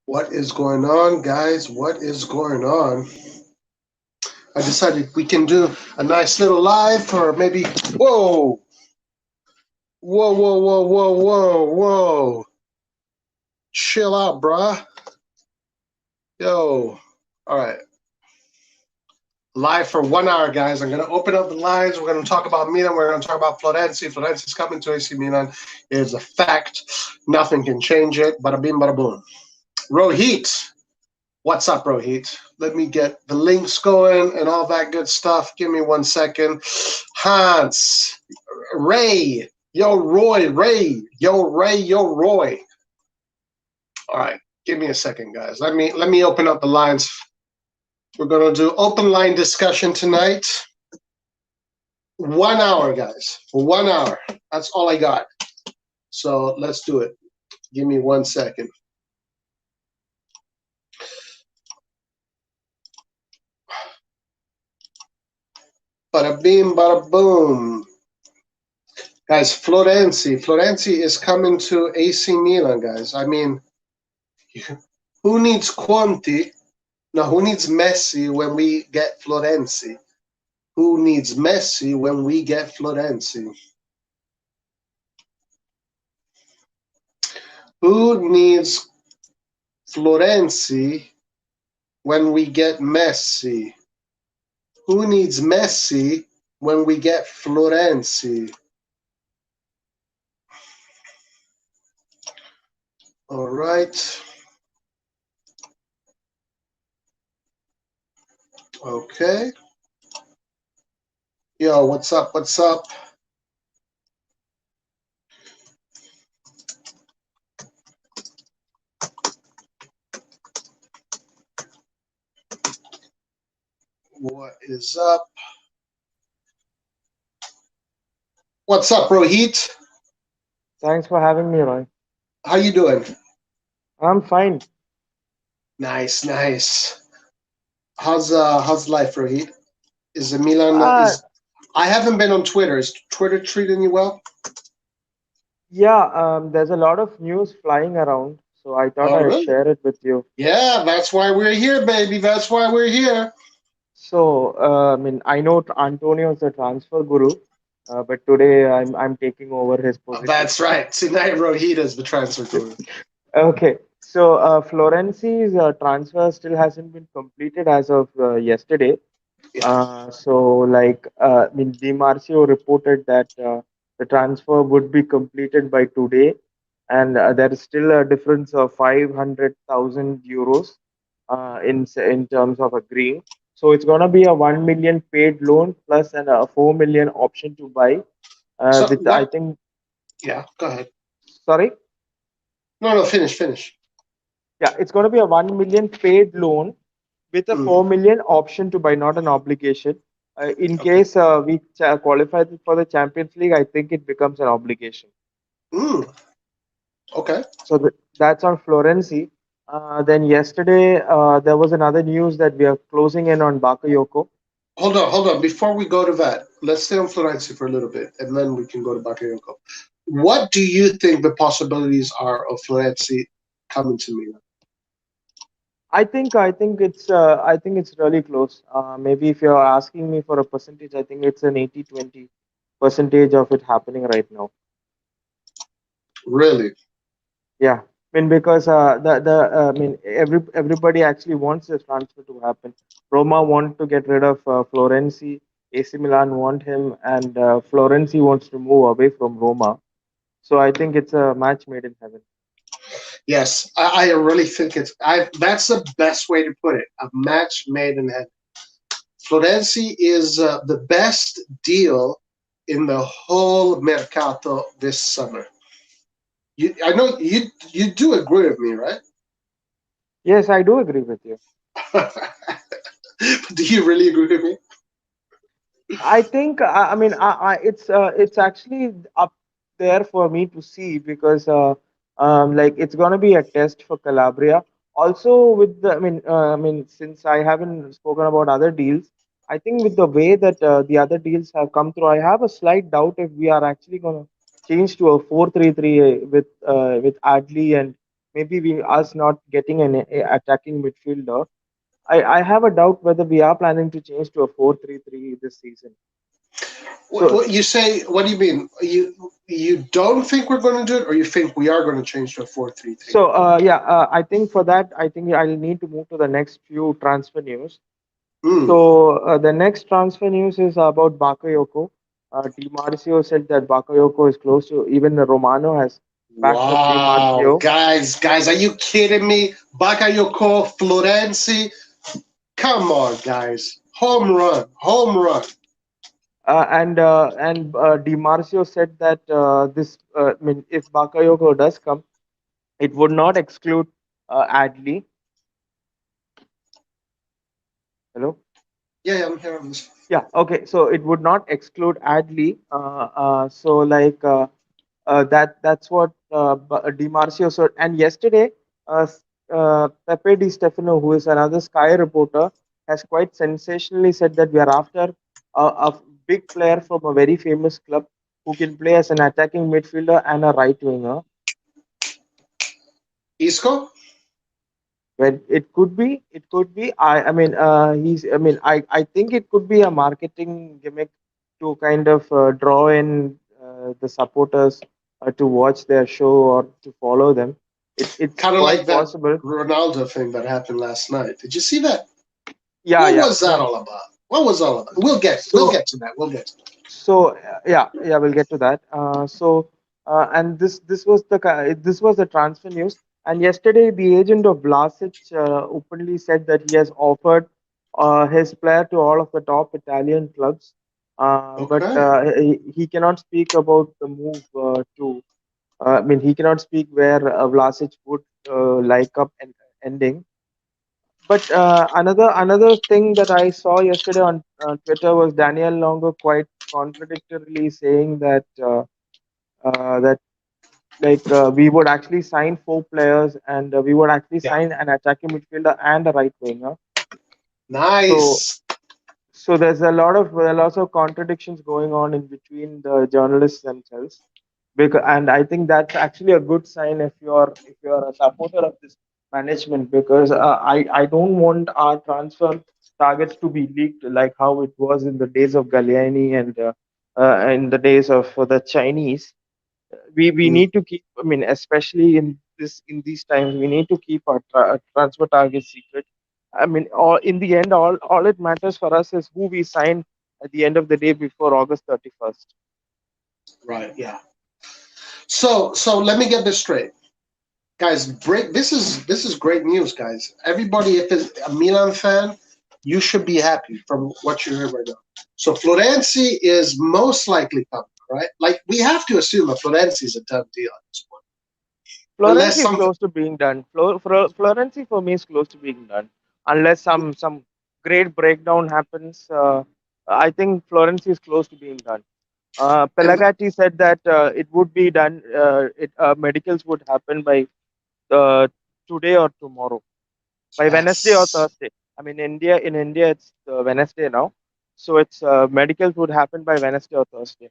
What is going on, guys? What is going on? I decided we can do a nice little live for maybe. Whoa! Whoa, whoa, whoa, whoa, whoa, whoa. Chill out, bruh. Yo. All right. Live for 1 hour, guys. I'm going to open up the lines. We're going to talk about Milan. We're going to talk about Florenzi. Florenzi's coming to AC Milan. It is a fact. Nothing can change it. Bada bing, bada boom. Rohit. What's up, Rohit? Let me get the links going and all that good stuff. Give me 1 second. Hans. Ray. Yo, Roy. Ray. Yo, Ray. Yo, Roy. All right. Give me a second, guys. Let me open up the lines. We're going to do open line discussion tonight. 1 hour, guys. 1 hour. That's all I got. So let's do it. Give me 1 second. Bada bing, bada boom. Guys, Florenzi. Florenzi is coming to AC Milan, guys. I mean, who needs Conte? No, who needs Messi when we get Florenzi? Who needs Messi when we get Florenzi? Who needs Florenzi when we get Messi? Who needs Messi when we get Florenzi? All right. Okay. Yo, what's up? What's up? What is up? What's up, Rohit? Thanks for having me, Roy. How you doing? I'm fine. Nice, nice. How's life, Rohit? Is the Milan? I haven't been on Twitter. Is Twitter treating you well? Yeah, there's a lot of news flying around, so I thought I'd really? share it with you. Yeah, that's why we're here, baby. That's why we're here. So, I mean, I know Antonio is the transfer guru, but today I'm taking over his position. That's right. Tonight, Rohit is the transfer guru. Okay, so Florenzi's transfer still hasn't been completed as of yesterday. So, I mean, Di Marcio reported that the transfer would be completed by today, and there is still a difference of 500,000 euros in terms of agreeing. So it's gonna be a 1 million paid loan plus a 4 million option to buy. I think. Yeah, go ahead. Sorry. No, finish. Yeah, it's gonna be a 1 million paid loan with a 4 million option to buy, not an obligation. In case we qualify for the Champions League, I think it becomes an obligation. Okay. So that's on Florenzi. Then yesterday, there was another news that we are closing in on Bakayoko. Hold on. Before we go to that, let's stay on Florenzi for a little bit, and then we can go to Bakayoko. What do you think the possibilities are of Florenzi coming to Milan? I think it's really close. Maybe if you're asking me for a percentage, I think it's an 80-20 percentage of it happening right now. Really? Yeah. I mean, because I mean, everybody actually wants this transfer to happen. Roma want to get rid of Florenzi. AC Milan want him, and Florenzi wants to move away from Roma. So I think it's a match made in heaven. Yes, I really think that's the best way to put it. A match made in heaven. Florenzi is the best deal in the whole mercato this summer. I know you do agree with me, right? Yes, I do agree with you. Do you really agree with me? I think I mean it's actually up there for me to see because like it's gonna be a test for Calabria. also with the I mean since I haven't spoken about other deals, I think with the way that the other deals have come through, I have a slight doubt if we are actually going to change to a 4-3-3 with Adley, and maybe we us not getting an attacking midfielder. I have a doubt whether we are planning to change to a 4-3-3 this season. So What you say? What do you mean? You don't think we're going to do it, or you think we are going to change to a 4-3-3? yeah, I think for that, I think I'll need to move to the next few transfer news. Hmm. So the next transfer news is about Bakayoko. Di Marcio said that Bakayoko is close to, even Romano has backed up Di Wow, Marcio. guys, are you kidding me? Bakayoko, Florenzi, come on, guys, home run. And Di Marcio said that if Bakayoko does come, it would not exclude Adley. Hello. Yeah, yeah, I'm hearing this. Yeah. Okay. So it would not exclude Adley. So like. That's what Di Marcio said. And yesterday, Pepe Di Stefano, who is another Sky reporter, has quite sensationally said that we are after a big player from a very famous club who can play as an attacking midfielder and a right winger. Isco? Well, it could be. I think it could be a marketing gimmick to kind of draw in the supporters to watch their show or to follow them. It's Kind of like quite that possible. Ronaldo thing that happened last night. Did you see that? Yeah, What yeah. was that all about? What was all about? We'll So get to that. We'll get to that. yeah, we'll get to that. And this was the transfer news. And yesterday, the agent of Vlasic openly said that he has offered his player to all of the top Italian clubs, but Okay. he cannot speak about the move to. He cannot speak where Vlasic would like up and ending. But another thing that I saw yesterday on Twitter was Daniel Longo quite contradictorily saying that we would actually sign 4 players, and we would actually Yeah. sign an attacking midfielder and a right winger. So Nice. so there are lots of contradictions going on in between the journalists themselves. Because, and I think that's actually a good sign if you're a supporter of this management, because I don't want our transfer targets to be leaked like how it was in the days of Galliani and in the days of the Chinese. We Mm, need to keep, especially in these times, we need to keep our transfer targets secret. All in the end, all it matters for us is who we sign at the end of the day before August 31st. right. Yeah. So let me get this straight, guys. This is great news, guys. Everybody, if is a Milan fan, you should be happy from what you heard right now. So Florenzi is most likely coming, right? Like we have to assume that Florenzi is a done deal at this point, unless Florenzi is something. close to being done. Florenzi for me is close to being done, unless some great breakdown happens. I think Florenzi is close to being done. And Pelagatti said that it would be done. Medicals would happen by uh, today or tomorrow, by Wednesday or yes, Thursday. In India it's Wednesday now, so it's medicals would happen by Wednesday or Thursday.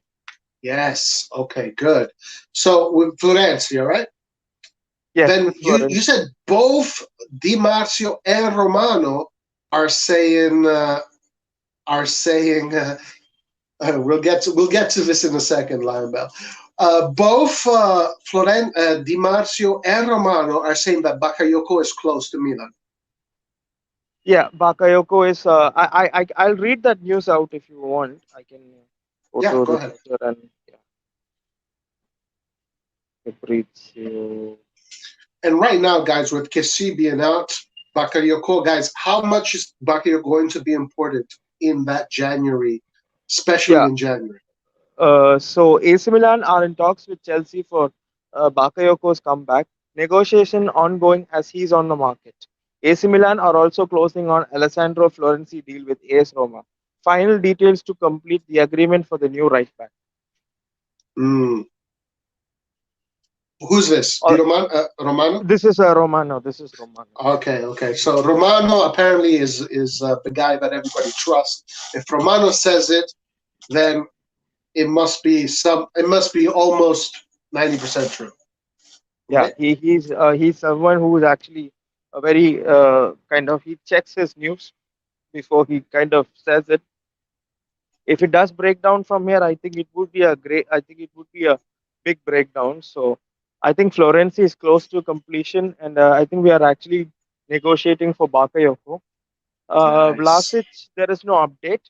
yes, okay, good. So with Florenzi, all right. Yes, Then with you Florenzi. said both Di Marzio and Romano are saying we'll get to this in a second, Lion Bell. Both Di Marzio and Romano are saying that Bakayoko is close to Milan. Yeah, Bakayoko is. I'll read that news out if you want. I can go Yeah, to go the ahead. Twitter and yeah, Fabrizio. And right now, guys, with Kessie being out, Bakayoko, guys, how much is Bakayoko going to be important in that January, especially Yeah. in January? So AC Milan are in talks with Chelsea for Bakayoko's comeback. Negotiation ongoing as he's on the market. AC Milan are also closing on Alessandro Florenzi deal with AS Roma. Final details to complete the agreement for the new right back. Mm. Who's this? Di Or Romano? this is Romano. This is Romano. Okay, okay. So Romano apparently is the guy that everybody trusts. If Romano says it, then it must be some. It must be almost 90% true, Yeah, right? he's someone who is actually a very kind of, he checks his news before he kind of says it. If it does break down from here, I think it would be a great. I think it would be a big breakdown. So I think Florenzi is close to completion, and I think we are actually negotiating for Bakayoko. Nice. Vlasic, there is no update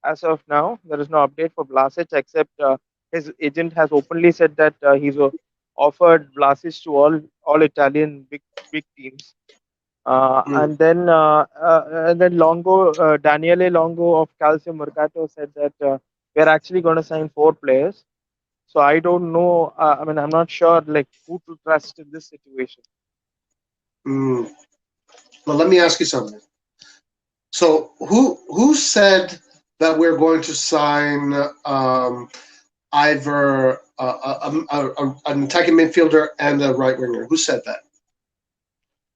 as of now. There is no update for Vlasic except his agent has openly said that he's offered Vlasic to all Italian big teams. Mm, And then Longo, Daniele Longo of Calcio Mercato said that we're actually going to sign 4 players. So I don't know. I mean, I'm not sure like who to trust in this situation. mm. Well, let me ask you something. So who said that we're going to sign either an attacking midfielder and a right winger? Who said that?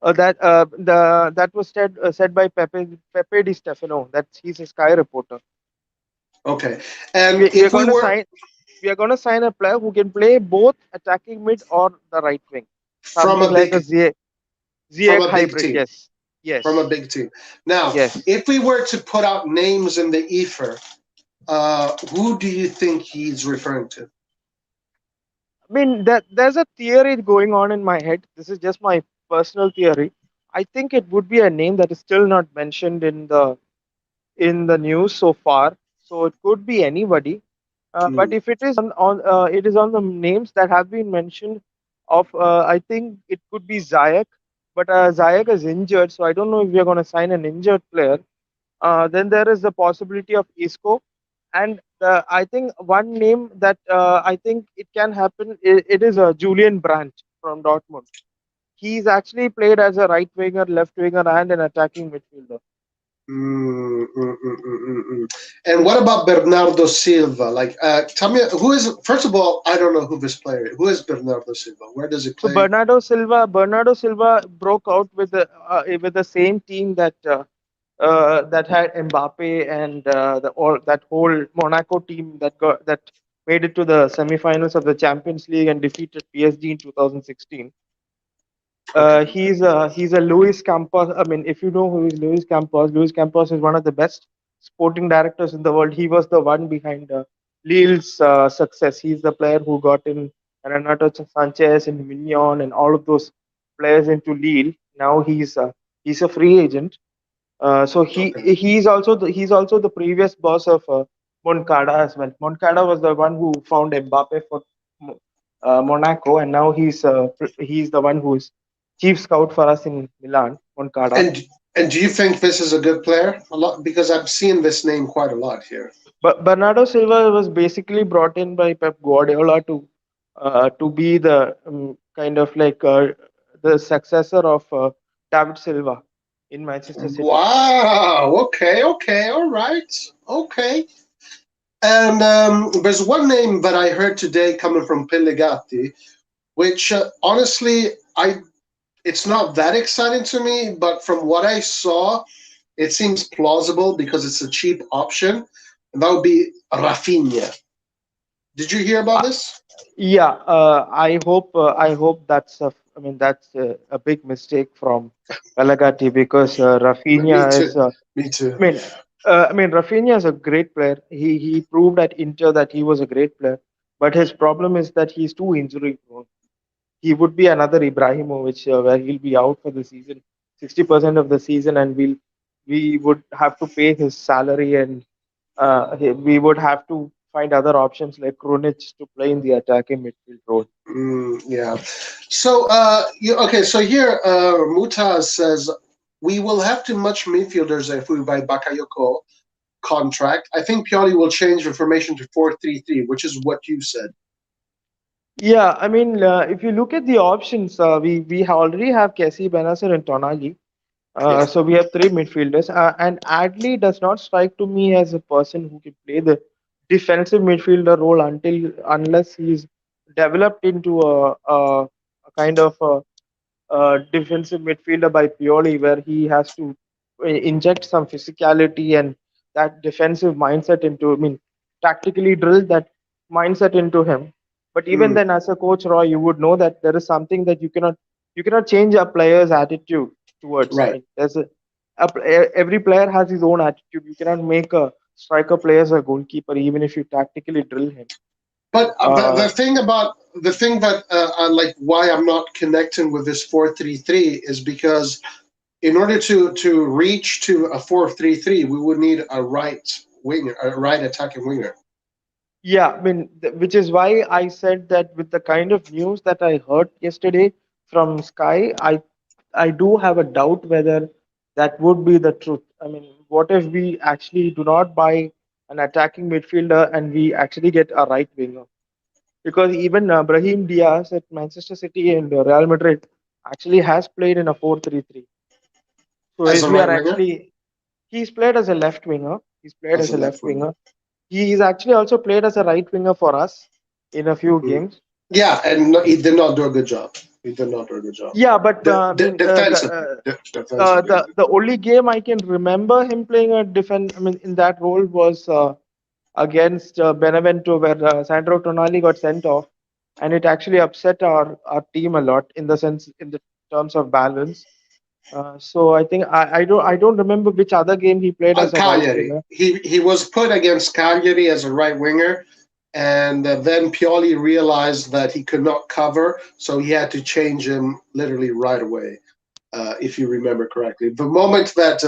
That was said by Pepe Di Stefano. That's He's a Sky reporter. Okay, and We are if we going to were sign. We are going to sign a player who can play both attacking mid or the right wing, from something a like a big from Ziyech a big hybrid. team, Yes, from a yes, big team. Now, yes. if we were to put out names in the ether, who do you think he's referring to? I mean, there's a theory going on in my head. This is just my personal theory. I think it would be a name that is still not mentioned in the news so far. So it could be anybody. But Mm, if it is on the names that have been mentioned of, I think it could be Zayek. But Zayek is injured, so I don't know if we are going to sign an injured player. Then there is the possibility of Isco, and I think one name that I think it can happen. It is Julian Brandt from Dortmund. He's actually played as a right winger, left winger, and an attacking midfielder. mm. And what about Bernardo Silva? Like, tell me who is. First of all, I don't know who this player is. Who is Bernardo Silva? Where does he So play? Bernardo Silva broke out with the same team that had Mbappe and that whole Monaco team that made it to the semifinals of the Champions League and defeated PSG in 2016. Okay. He's a Luis Campos. I mean, if you know who is Luis Campos is one of the best sporting directors in the world. He was the one behind Lille's success. He's the player who got in Renato Sanchez and Mignon and all of those players into Lille. Now he's a free agent. So Okay. he's also the previous boss of Moncada as well. Moncada was the one who found Mbappe for Monaco, and now he's the one who is chief scout for us in Milan. Moncada, And do you think this is a good player? A lot because I'm seeing this name quite a lot here. but Bernardo Silva was basically brought in by Pep Guardiola to be the kind of like the successor of David Silva in Manchester City. Wow. Okay. Okay. All right. Okay. And there's one name that I heard today coming from Pellegatti, which honestly, I it's not that exciting to me, but from what I saw, it seems plausible because it's a cheap option, and that would be Rafinha. Did you hear about this? Yeah, I hope I mean that's a big mistake from Pelagatti because Me Rafinha too. is Me too. I mean Rafinha is a great player. He proved at Inter that he was a great player, but his problem is that he's too injury prone. He would be another Ibrahimovic where he'll be out for the season, 60% of the season, and we would have to pay his salary, and we would have to find other options like Krunic to play in the attacking midfield role. Yeah. So, okay. So here, Mutaz says we will have too much midfielders if we buy Bakayoko contract. I think Pioli will change the formation to 4-3-3, which is what you said. Yeah, I mean, if you look at the options, we already have Kessie, Benasser, and Tonali. Yeah. So we have 3 midfielders, and Adley does not strike to me as a person who can play the defensive midfielder role unless he's developed into a kind of defensive midfielder by Pioli, where he has to inject some physicality and that defensive mindset into. I mean, tactically drill that mindset into him. But even Mm, then, as a coach, Roy, you would know that there is something that you cannot change a player's attitude towards. I right. mean, every player has his own attitude. You cannot make a striker play as a goalkeeper, even if you tactically drill him. But the Uh, thing about the thing that I like why I'm not connecting with this 4-3-3 is because in order to reach to a 4-3-3, we would need a right winger, a right attacking winger. Yeah, I mean, which is why I said that with the kind of news that I heard yesterday from Sky, I do have a doubt whether that would be the truth. I mean, what if we actually do not buy an attacking midfielder and we actually get a right winger? Because even Brahim Diaz at Manchester City and Real Madrid actually has played in a 4-3-3. So As if a we are right winger, actually, he's played as a left winger. He's played as as a a left left winger. winger. He's actually also played as a right winger for us in a few Mm. games. Yeah, and no, he did not do a good job. He did not do a good job. Yeah, but I mean, Defensively, defensively, he did. the only game I can remember him playing a defend. I mean, in that role was against Benevento, where Sandro Tonali got sent off, and it actually upset our team a lot in the sense in the terms of balance. So I think I don't remember which other game he played as a right Cagliari. winger. He was put against Cagliari as a right winger, and then Pioli realized that he could not cover, so he had to change him literally right away. If you remember correctly, the moment that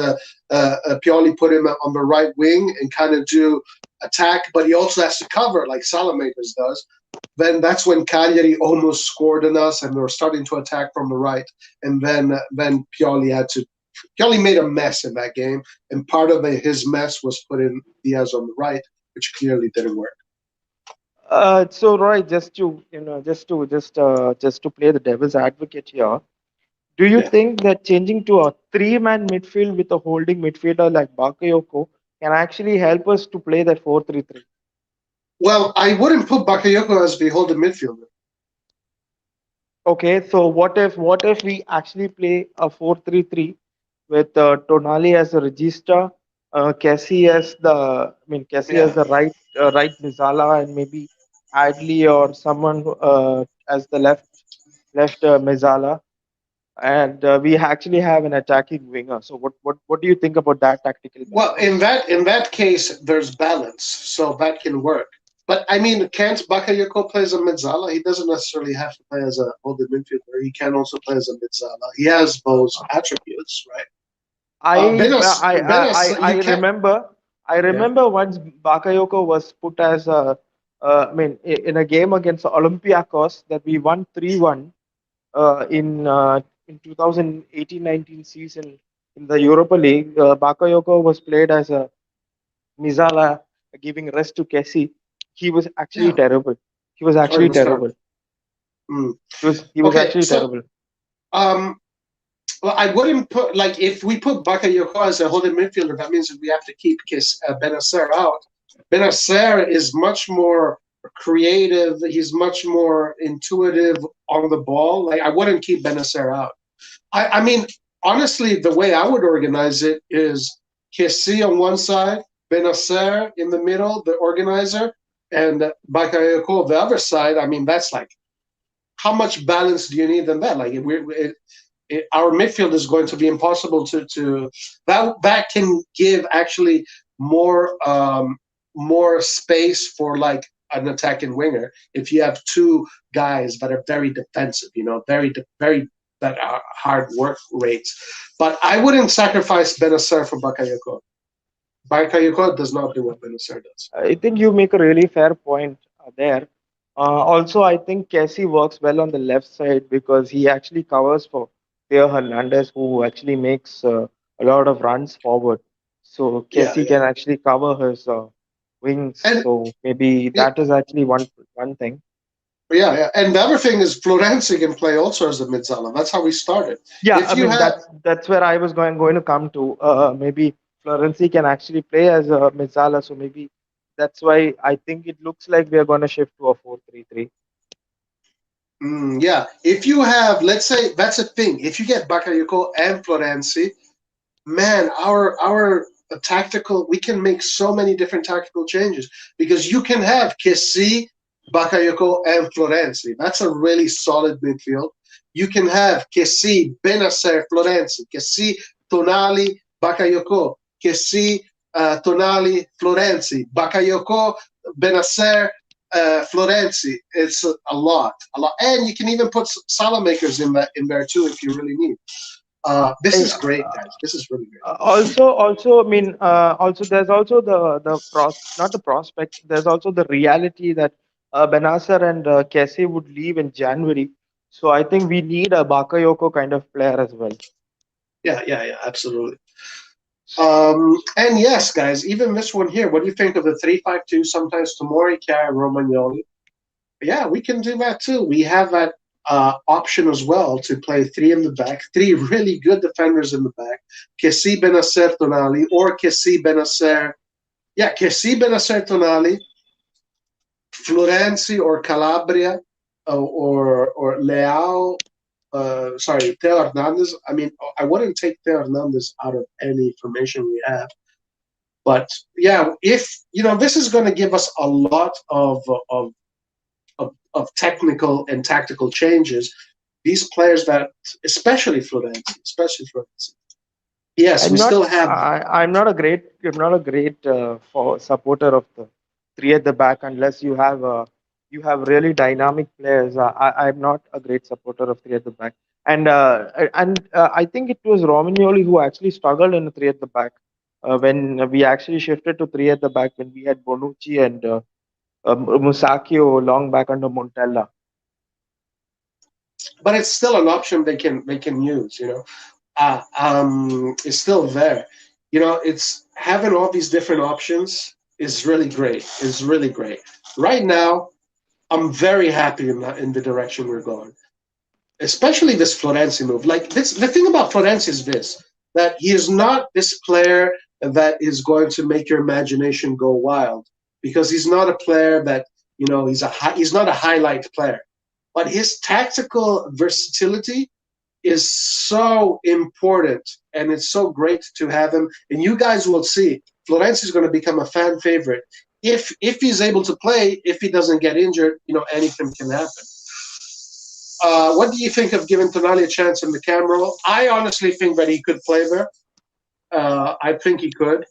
Pioli put him on the right wing and kind of do attack, but he also has to cover like Salamakers does. Then that's when Cagliari almost scored on us, and they were starting to attack from the right. And then Pioli made a mess in that game, and part of his mess was putting Diaz on the right, which clearly didn't work. So Roy, just to play the devil's advocate here, do you Yeah. think that changing to a three-man midfield with a holding midfielder like Bakayoko can actually help us to play that 4-3-3? Well, I wouldn't put Bakayoko as the holding midfielder. Okay, so what if we actually play a 4-3-3 with Tonali as a regista, Cassie as Yeah. the right Mizala, and maybe Adley or someone as the left Mizala, and we actually have an attacking winger. So what do you think about that tactical Well, balance? in that case, there's balance, so that can work. But I mean, can't Bakayoko play as a Mezzala? He doesn't necessarily have to play as a holding midfielder. He can also play as a Mezzala. He has those attributes, right? I You can't. remember Yeah, once Bakayoko was put as a in a game against Olympiacos that we won 3-1 in 2018-19 season in the Europa League. Bakayoko was played as a Mizala, giving rest to Kessie. He was actually yeah, terrible. He was I actually understand. terrible. Mm. He was Okay, actually so terrible. um, well, I wouldn't put like if we put Bakayoko as a holding midfielder, that means that we have to keep Benacer out. Benacer is much more creative. He's much more intuitive on the ball. Like I wouldn't keep Benacer out. I mean, honestly, the way I would organize it is Kessie on one side, Benacer in the middle, the organizer, and Bakayoko on the other side. I mean, that's like how much balance do you need in that? Like our midfield is going to be impossible to that can give actually more space for like an attacking winger if you have two guys that are very defensive, very that are hard work rates. But I wouldn't sacrifice Benacer for Bakayoko. Bakayoko does not do what Benacer does. I think you make a really fair point there. Also, I think Casey works well on the left side because he actually covers for Theo Hernandez, who actually makes a lot of runs forward. So Yeah, Casey yeah. can actually cover his wings. And So maybe yeah, that is actually one thing. yeah, yeah. And the other thing is Florenzi can play also as a midzala. That's how we started. Yeah, If I you mean have that's where I was going to come to. Maybe Florenzi can actually play as a Mizala, so maybe that's why I think it looks like we are going to shift to a 4-3-3. Yeah, if you have, let's say, that's a thing. If you get Bakayoko and Florenzi, man, our tactical, we can make so many different tactical changes because you can have Kessi, Bakayoko, and Florenzi. That's a really solid midfield. You can have Kessi, Benacer, Florenzi, Kessi, Tonali, Bakayoko, Kessi, Tonali, Florenzi, Bakayoko, Benacer, Florenzi. It's a lot, and you can even put Salamakers in there too if you really need. This is great, guys. This is really great. Also, I mean, also there's also not the prospect. There's also the reality that Benasser and Kessie would leave in January. So I think we need a Bakayoko kind of player as well. Yeah, absolutely. And yes, guys, even this one here. What do you think of the 3-5-2? Sometimes Tomori, Kara, Romagnoli. Yeah, we can do that too. We have that option as well to play three in the back, three really good defenders in the back. Kessi Benacer Tonali or Kessi Benacer. Yeah, Kessi Benacer Tonali, Florenzi or Calabria, or Leao. Sorry, Theo Hernandez. I mean, I wouldn't take Theo Hernandez out of any formation we have. But yeah, if this is going to give us a lot of technical and tactical changes. These players that, especially Florenzi. Yes, we still have. I'm not a great for supporter of the three at the back unless you have really dynamic players. I'm not a great supporter of three at the back, and I think it was Romagnoli who actually struggled in the three at the back when we actually shifted to three at the back when we had Bonucci and Musacchio long back under Montella. But it's still an option they can use. It's still there. It's having all these different options is really great. Is really great. Right now, I'm very happy in the direction we're going. Especially this Florenzi move. Like this, the thing about Florenzi is this: that he is not this player that is going to make your imagination go wild because he's not a player that he's not a highlight player, but his tactical versatility is so important and it's so great to have him. And you guys will see Florenzi is going to become a fan favorite if he's able to play. If he doesn't get injured, anything can happen. What do you think of giving Tonali a chance in the cam role? I honestly think that he could play there. I think he could.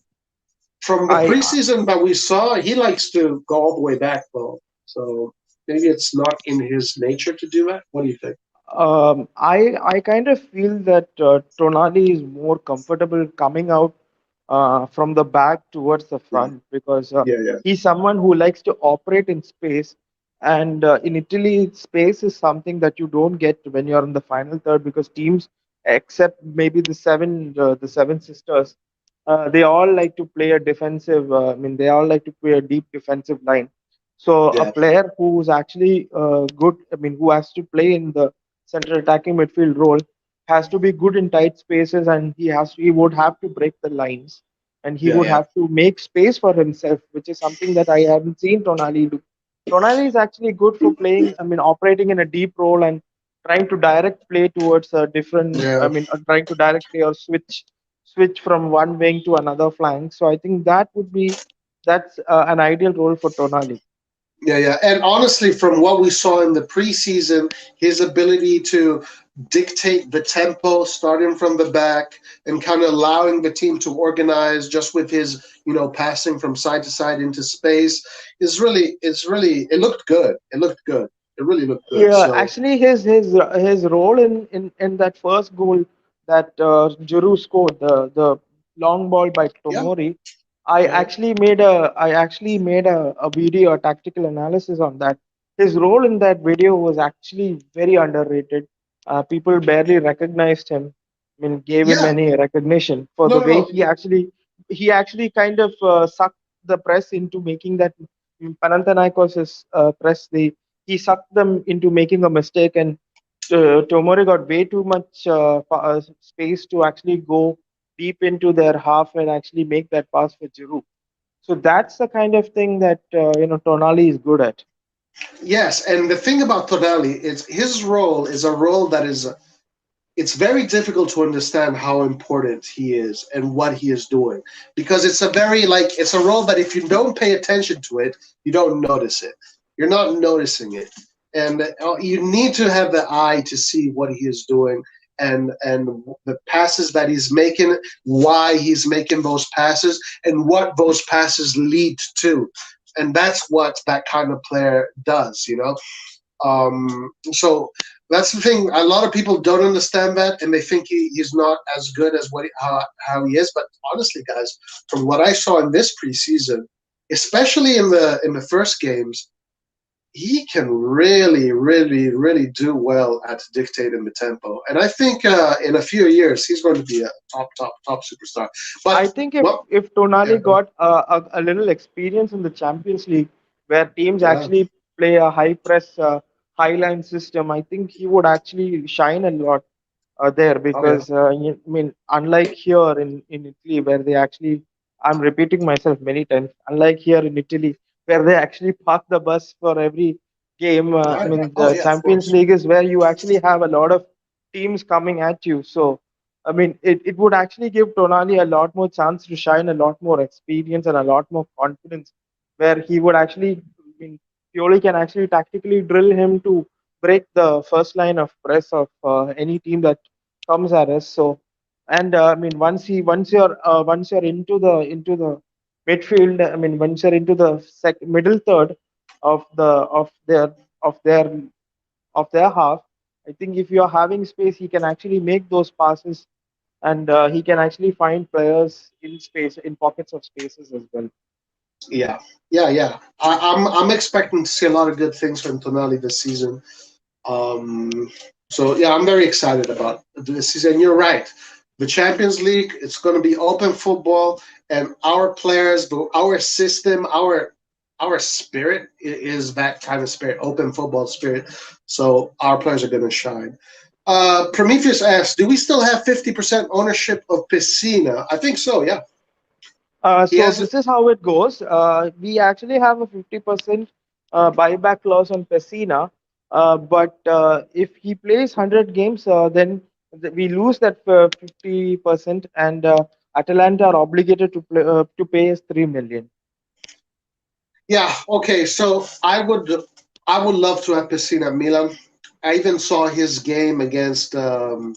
From the I preseason that we saw, he likes to go all the way back, though. So maybe it's not in his nature to do that. What do you think? I kind of feel that Tonali is more comfortable coming out from the back towards the Mm. front because Yeah. he's someone who likes to operate in space. And in Italy, space is something that you don't get when you're in the final third because teams, except maybe the seven sisters, they all like to play a defensive. I mean, they all like to play a deep defensive line. So a Yeah. player who's actually good, I mean, who has to play in the central attacking midfield role has to be good in tight spaces, and he would have to break the lines, and he would Yeah. have to make space for himself, which is something that I haven't seen Tonali do. Tonali is actually good for playing, I mean, operating in a deep role and trying to direct play towards a different, I Yeah. mean, trying to direct play or switch from one wing to another flank. So I think that's an ideal role for Tonali. Yeah. And honestly, from what we saw in the preseason, his ability to dictate the tempo, starting from the back, and kind of allowing the team to organize just with his, passing from side to side into space it looked good. It looked good. It really looked good. Yeah, So actually, his role in that first goal that Giroud scored, the long ball by yeah, Tomori, yeah, I actually made a video, a tactical analysis on that. His role in that video was actually very underrated. People barely recognized him. I mean, gave him yeah. any recognition for No, the no, way no. he actually kind of sucked the press into making that Panathinaikos' press. He sucked them into making a mistake, and Tomori got way too much space to actually go deep into their half and actually make that pass for Giroud. So that's the kind of thing that Tonali is good at. Yes, and the thing about Tonali is his role is a role that is it's very difficult to understand how important he is and what he is doing because it's a very like it's a role that if you don't pay attention to it, you don't notice it. You're not noticing it, and you need to have the eye to see what he is doing and the passes that he's making, why he's making those passes, and what those passes lead to, and that's what that kind of player does. So that's the thing. A lot of people don't understand that, and they think he's not as good as how he is. But honestly, guys, from what I saw in this preseason, especially in the first games, he can really, really, really do well at dictating the tempo. And I think in a few years he's going to be a top, top, top superstar. I But think well, if yeah, Tonali got a little experience in the Champions League, where teams yeah, actually play a high press, high line system, I think he would actually shine a lot there oh yeah, because I mean, unlike here in Italy, where they actually, I'm repeating myself many times, unlike here in Italy, where they actually park the bus for every game. I right, right. mean, Oh the yeah, of Champions course. League is where you actually have a lot of teams coming at you. So, I mean, it would actually give Tonali a lot more chance to shine, a lot more experience, and a lot more confidence, where he would actually, I mean, Pioli can actually tactically drill him to break the first line of press of any team that comes at us. So, and I mean, once you're into the midfield, I mean, once you're into the middle third of the of their of their half, I think if you're having space, he can actually make those passes, and he can actually find players in space, in pockets of spaces as well. Yeah, yeah, yeah. I'm expecting to see a lot of good things from Tonali this season. Um, so yeah, I'm very excited about this season. You're right. The Champions League, it's going to be open football, and our players, our system, our spirit is that kind of spirit, open football spirit. So our players are going to shine. Prometheus asks, "Do we still have 50% ownership of Piscina?" I think so. Yeah, he So has it. this is how it goes. We actually have a 50% buyback clause on Pessina, but if he plays 100 games, then we lose that 50%, and Atalanta are obligated to pay us 3 million. Yeah. Okay. So I would love to have Piscina at Milan. I even saw his game against Juventus.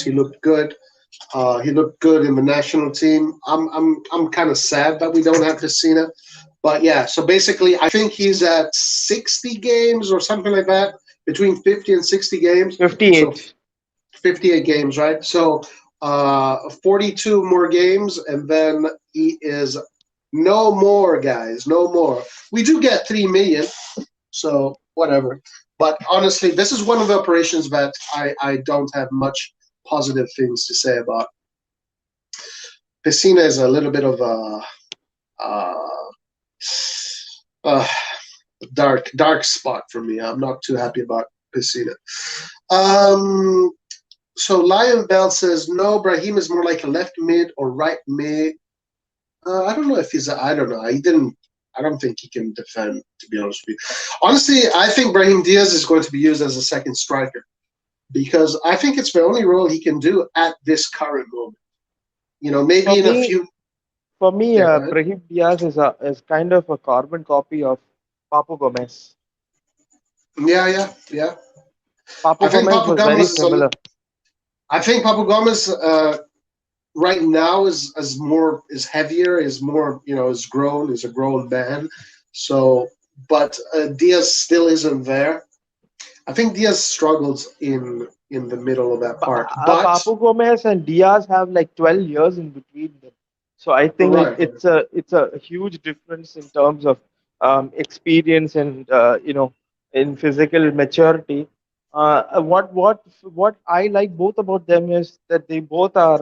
He looked good. He looked good in the national team. I'm kind of sad that we don't have Piscina, but yeah. So basically, I think he's at 60 games or something like that, between 50 and 60 games. So 58. 58 games, right? So 42 more games, and then he is no more, guys. No more. We do get 3 million, so whatever. But honestly, this is one of the operations that I don't have much positive things to say about. Piscina is a little bit of uh, a dark spot for me. I'm not too happy about Piscina. Um, so Lion Bell says no. Brahim is more like a left mid or right mid. I don't know if he's. I don't know. He didn't. I don't think he can defend. To be honest with you, honestly, I think Brahim Diaz is going to be used as a second striker because I think it's the only role he can do at this current moment. For Maybe in a me, few. for me, Yeah, go ahead. Brahim Diaz is kind of a carbon copy of Papu Gomez. Yeah, yeah, yeah. I Papu think Gomez Papa was very Gomez is a. similar. I think Papa Gomez right now is more is heavier, is more is a grown man. So, but Diaz still isn't there. I think Diaz struggles in the middle of that part. But Papu Gomez and Diaz have like 12 years in between them. So I think right, right. it's a huge difference in terms of experience and in physical maturity. What I like both about them is that they both are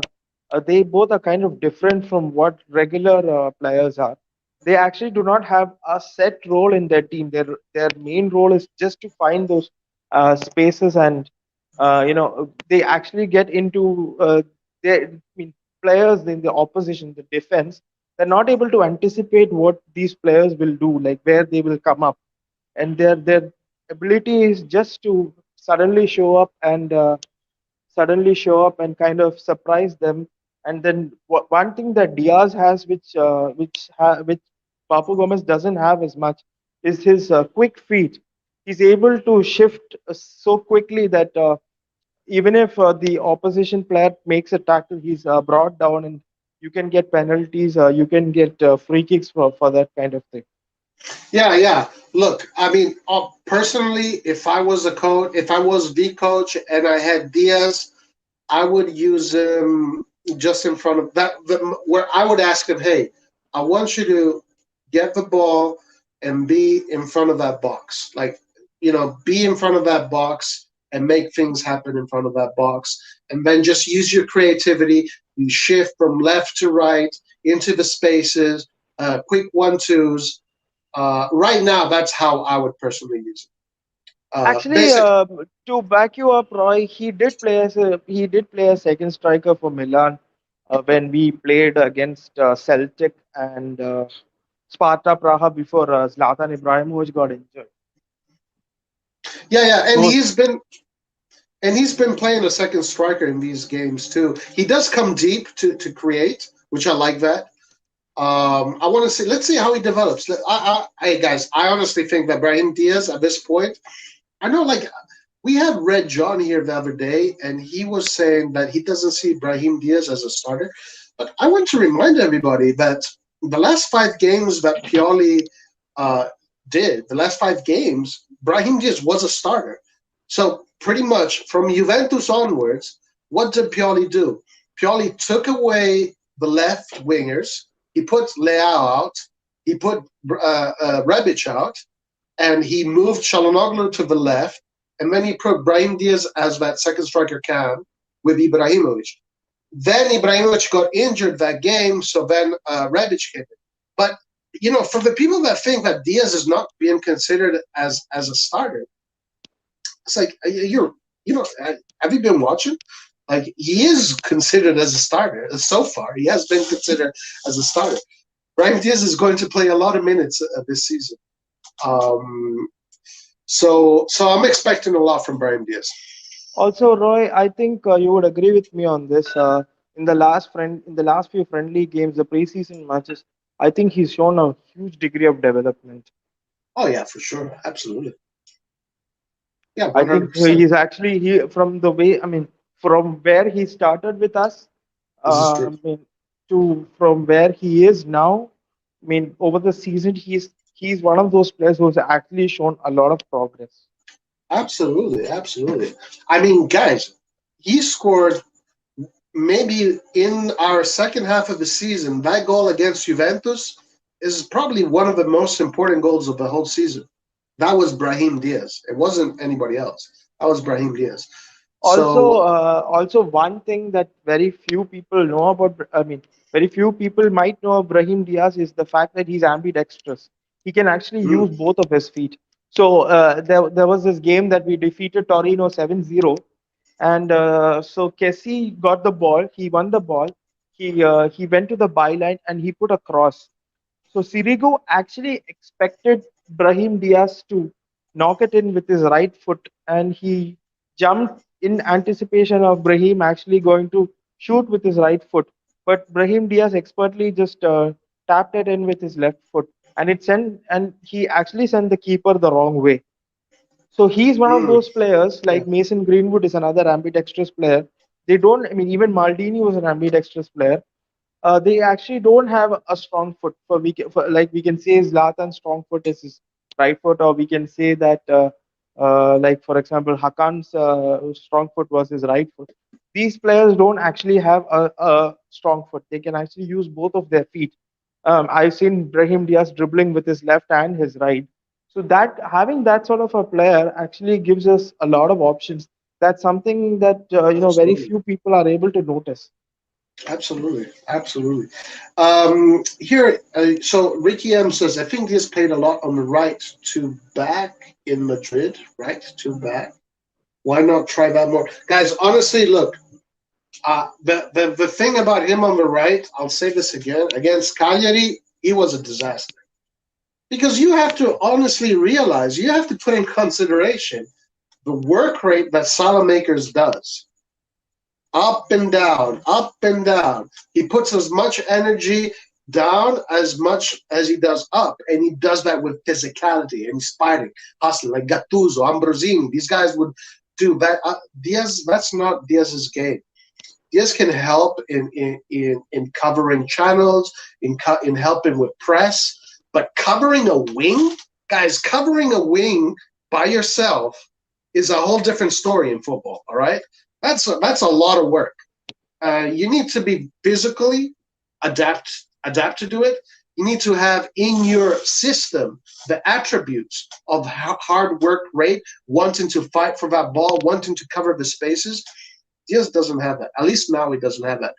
kind of different from what regular players are. They actually do not have a set role in their team. Their main role is just to find those spaces, and they actually get into I mean, players in the opposition, the defense. they're not able to anticipate what these players will do, like where they will come up, and their ability is just to suddenly show up and kind of surprise them. And then one thing that Diaz has, which Papu Gomez doesn't have as much, is his quick feet. He's able to shift so quickly that even if the opposition player makes a tackle, he's brought down, and you can get penalties, you can get free kicks for that kind of thing. Yeah, yeah. Look, I mean, personally, if I was a coach, if I was the coach and I had Diaz, I would use him just in front of that, where I would ask him, hey, I want you to get the ball and be in front of that box. Like, be in front of that box and make things happen in front of that box. And then just use your creativity. You shift from left to right into the spaces, quick 1-2s. Right now, that's how I would personally use it. Actually, Basic. to back you up, Roy, he did play a second striker for Milan when we played against Celtic and Sparta Praha before Zlatan Ibrahimovic got injured. Yeah, yeah, and Those he's been playing a second striker in these games too. He does come deep to create, which I like that. I want to see. Let's see how he develops. Hey guys, I honestly think that Brahim Diaz at this point, I know, like we had Red John here the other day, and he was saying that he doesn't see Brahim Diaz as a starter. But I want to remind everybody that the last 5 games that Pioli uh, did, the last 5 games, Brahim Diaz was a starter. So pretty much from Juventus onwards, what did Pioli do? Pioli took away the left wingers. He put Leao out. He put Rebic out, and he moved Çalhanoğlu to the left, and then he put Brahim Diaz as that second striker cam with Ibrahimovic. Then Ibrahimovic got injured that game, so then Rebic came in. But for the people that think that Diaz is not being considered as a starter, it's like have you been watching? Like he is considered as a starter so far. He has been considered as a starter. Brahim Diaz is going to play a lot of minutes this season. Um, so I'm expecting a lot from Brahim Diaz. Also, Roy, I think you would agree with me on this. In the last few friendly games, the preseason matches, I think he's shown a huge degree of development. Oh yeah, for sure, absolutely. Yeah, I one hundred think percent. he's actually he from the way I mean from where he started with us, This is true. I mean to from where he is now. I mean over the season he's one of those players who's actually shown a lot of progress. Absolutely, absolutely. I mean, guys, he scored maybe in our second half of the season. That goal against Juventus is probably one of the most important goals of the whole season. That was Brahim Diaz. It wasn't anybody else. That was Brahim Diaz. So, Also one thing that very few people know about, I mean, very few people might know of Brahim Diaz is the fact that he's ambidextrous. He can actually use mm, both of his feet. So there was this game that we defeated Torino 7-0, and so Kessie got the ball. He won the ball. He went to the byline and he put a cross. So Sirigu actually expected Brahim Diaz to knock it in with his right foot, and he jumped in anticipation of Brahim actually going to shoot with his right foot. But Brahim Diaz expertly just tapped it in with his left foot, and he actually sent the keeper the wrong way. So he's one of mm, those players yeah, like Mason Greenwood is another ambidextrous player. They don't, I mean, even Maldini was an ambidextrous player. They actually don't have a strong foot. Like we can say Zlatan's strong foot is his right foot, or we can say that like for example Hakan's strong foot was his right foot. These players don't actually have a strong foot. They can actually use both of their feet. I've seen Brahim Diaz dribbling with his left and his right. So that having that sort of a player actually gives us a lot of options. That's something that very absolutely. few people are able to notice. Absolutely, absolutely. Here, so Ricky M says, I think he's played a lot on the right to back in Madrid, right to back. Why not try that more, guys? Honestly, look, The thing about him on the right, I'll say this again, against Cagliari, he was a disaster. Because you have to honestly realize, you have to put in consideration the work rate that Salamakers does. Up and down, up and down. He puts as much energy down as much as he does up, and he does that with physicality and he's fighting, hustling, like Gattuso, Ambrosini. These guys would do that. Diaz, that's not Diaz's game. Diaz can help in covering channels, in helping with press, but covering a wing, guys, covering a wing by yourself is a whole different story in football. All right, that's a lot of work. You need to be physically adapt to do it. You need to have in your system the attributes of hard work rate, wanting to fight for that ball, wanting to cover the spaces. Diaz doesn't have that. At least now he doesn't have that.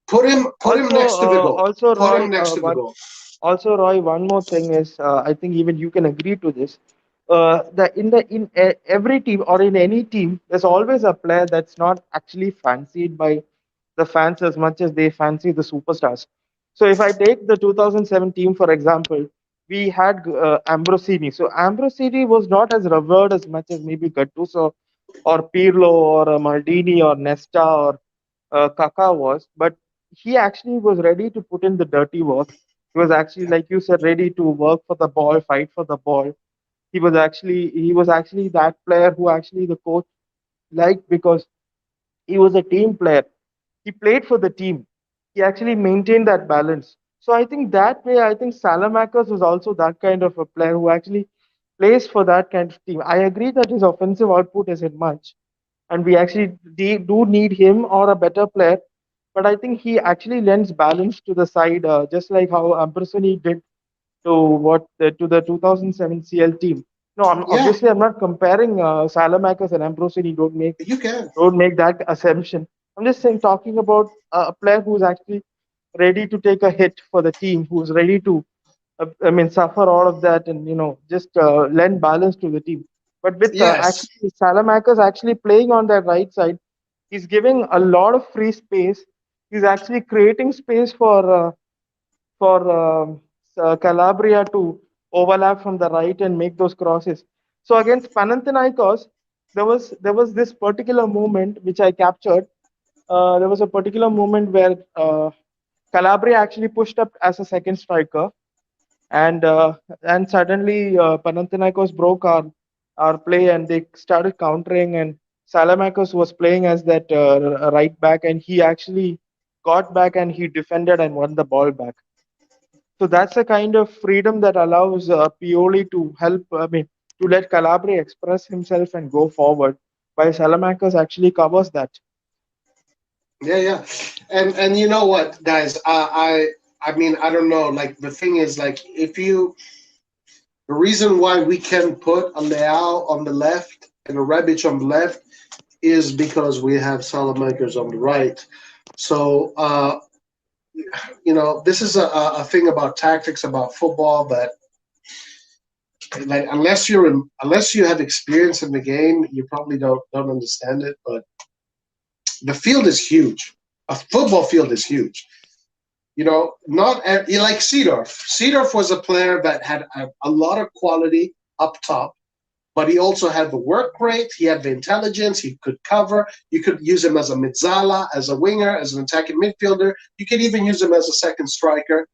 Put him Also, next to the goal. also Put Roy, him next to the one goal. also Roy, one more thing is, I think even you can agree to this. Every team or in any team, there's always a player that's not actually fancied by the fans as much as they fancy the superstars. So if I take the 2007 team for example, we had Ambrosini. So Ambrosini was not as revered as much as maybe Gattuso or Pirlo or Maldini or Nesta or Kaka was, but he actually was ready to put in the dirty work. He was actually, like you said, ready to work for the ball, fight for the ball. He was actually that player who actually the coach liked because he was a team player. He played for the team. He actually maintained that balance. So I think that way, I think Salamakers was also that kind of a player who actually plays for that kind of team. I agree that his offensive output isn't much, and we actually do need him or a better player. But I think he actually lends balance to the side, just like how Ampersoni did to the 2007 CL team. No, Yeah, I'm not comparing Salamakers and Ambrosini. you can. Don't make that assumption. I'm just saying, talking about a player who's actually ready to take a hit for the team, who's ready to, I mean, suffer all of that and just lend balance to the team. But with Yes. actually Salamakers actually playing on that right side, he's giving a lot of free space. He's actually creating space for Calabria to overlap from the right and make those crosses. So against Panathinaikos, there was this particular moment which I captured. There was a particular moment where Calabria actually pushed up as a second striker, and suddenly Panathinaikos broke our play and they started countering, and Salamakos was playing as that right back, and he actually got back and he defended and won the ball back. So that's a kind of freedom that allows Pioli to help, I mean, to let Calabria express himself and go forward, while Salamanca's actually covers that. Yeah, yeah. And you know what, guys? I mean, I don't know. Like the thing is, like if you the reason why we can put a Leao on the left and a Rebic on the left is because we have Salamakers on the right. So this is a thing about tactics about football that like unless you have experience in the game, you probably don't understand it. But the field is huge. A football field is huge. Not like Seedorf. Seedorf was a player that had a lot of quality up top, but he also had the work rate. He had the intelligence. He could cover. You could use him as a midzala, as a winger, as an attacking midfielder. You could even use him as a second striker.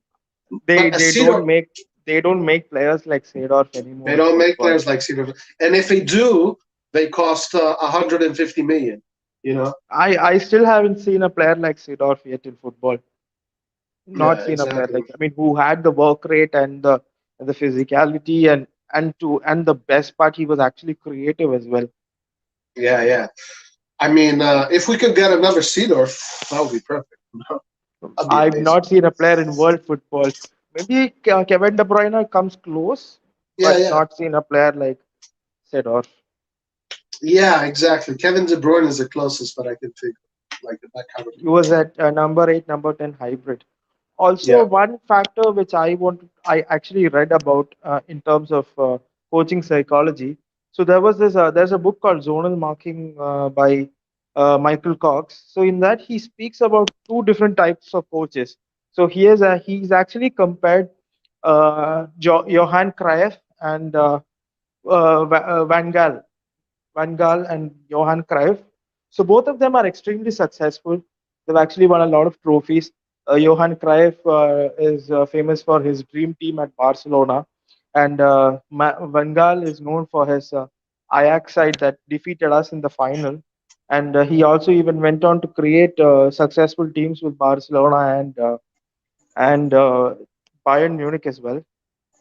They But a they don't Seedorf, make they don't make players like Seedorf they anymore in don't make football. players like Seedorf. And if they do, they cost 150 million. You know? I still haven't seen a player like Seedorf yet in football. Not Yeah, seen a player exactly. like, I mean, who had the work rate and the physicality, and the best part, he was actually creative as well. Yeah, yeah. I mean, if we could get another Seedorf, that would be perfect. That'd be I've amazing. not seen a player in world football. Maybe Kevin De Bruyne comes close, Yeah, but yeah. not seen a player like Seedorf. Yeah, exactly. Kevin De Bruyne is the closest that I can think of, like that kind of He player. was at number 8, number 10 hybrid. Also, Yeah. one factor which I actually read about in terms of coaching psychology. So there's a book called Zonal Marking by Michael Cox. So in that he speaks about two different types of coaches. So he's actually compared Johan Cruyff and Van Gaal. Van Gaal and Johan Cruyff. So both of them are extremely successful. They've actually won a lot of trophies. Johan Cruyff is famous for his dream team at Barcelona, and Van Gaal is known for his Ajax side that defeated us in the final. And he also even went on to create successful teams with Barcelona and Bayern Munich as well.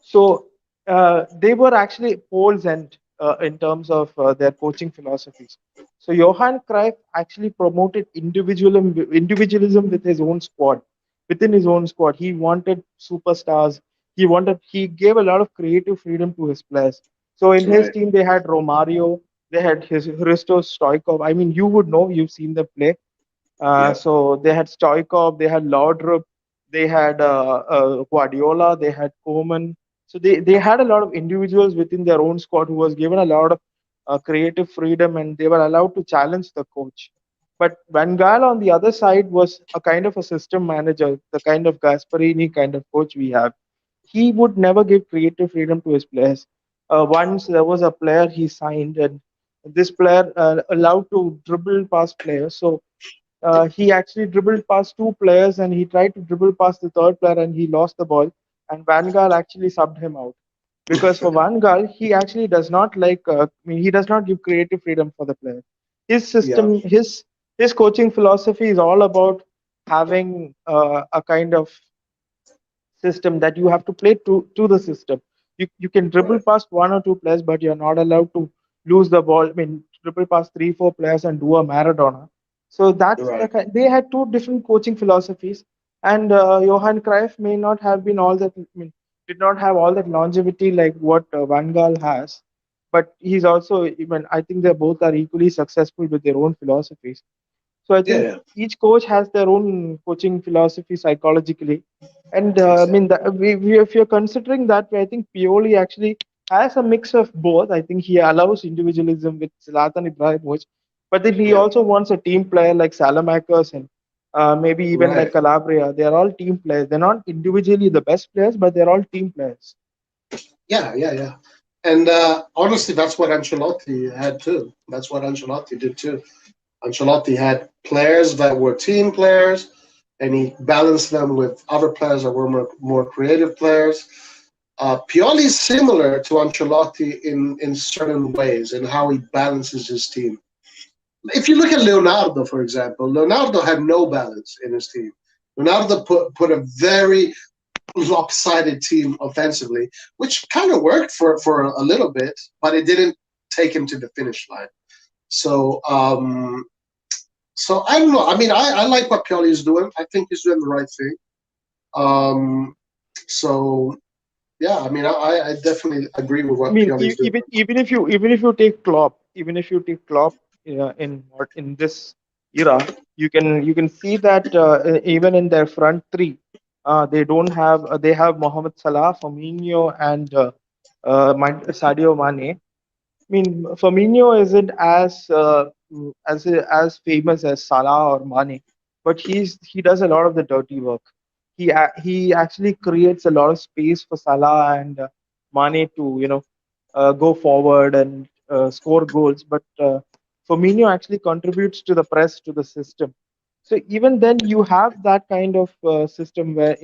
So they were actually poles and in terms of their coaching philosophies. So Johan Cruyff actually promoted individualism with his own squad. Within his own squad, he wanted superstars. He gave a lot of creative freedom to his players. So in his Right. team, they had Romario, they had his Hristo Stoikov. I mean, you would know, you've seen them play. Yeah. So they had Stoikov, they had Laudrup, they had Guardiola, they had Koeman. So they had a lot of individuals within their own squad who was given a lot of creative freedom and they were allowed to challenge the coach. But Van Gaal on the other side was a kind of a system manager, the kind of Gasparini kind of coach we have. He would never give creative freedom to his players. Once there was a player he signed, and this player allowed to dribble past players. So he actually dribbled past two players and he tried to dribble past the third player and he lost the ball. And Van Gaal actually subbed him out because for Van Gaal, he actually does not like. I mean, he does not give creative freedom for the player. His Yeah. system, his coaching philosophy is all about having a kind of system that you have to play to the system. You can dribble Right. past one or two players, but you're not allowed to lose the ball. I mean, dribble past three, four players and do a Maradona. So that's Right. they had two different coaching philosophies, and Johan Cruyff may not have been all that. I mean, did not have all that longevity like what Van Gaal has, but he's also even. I think they both are equally successful with their own philosophies. So I Yeah. think Yeah. each coach has their own coaching philosophy psychologically. And I Exactly. mean, if you're considering that way, I think Pioli actually has a mix of both. I think he allows individualism with Zlatan Ibrahimovic, but then he Yeah. also wants a team player like Salamakers and maybe even like Right. Calabria. They're all team players. They're not individually the best players, but they're all team players. Yeah. Yeah. Yeah. And honestly, that's what Ancelotti had too. That's what Ancelotti did too. Ancelotti had players that were team players, and he balanced them with other players that were more creative players. Pioli is similar to Ancelotti in certain ways in how he balances his team. If you look at Leonardo, for example, Leonardo had no balance in his team. Leonardo put a very lopsided team offensively, which kind of worked for a little bit, but it didn't take him to the finish line. So so I don't know. I mean, I like what Pioli is doing. I think he's doing the right thing. Um, so yeah, I mean, I definitely agree with I what mean, Pioli is doing. even if you take Klopp, even if you take Klopp in this era, you can see that even in their front three, they don't have they have Mohamed Salah, Firmino, and Sadio Mane. I mean, Firmino isn't as famous as Salah or Mane, but he does a lot of the dirty work. He actually creates a lot of space for Salah and Mane to go forward and score goals. But Firmino actually contributes to the press to the system. So even then, you have that kind of system where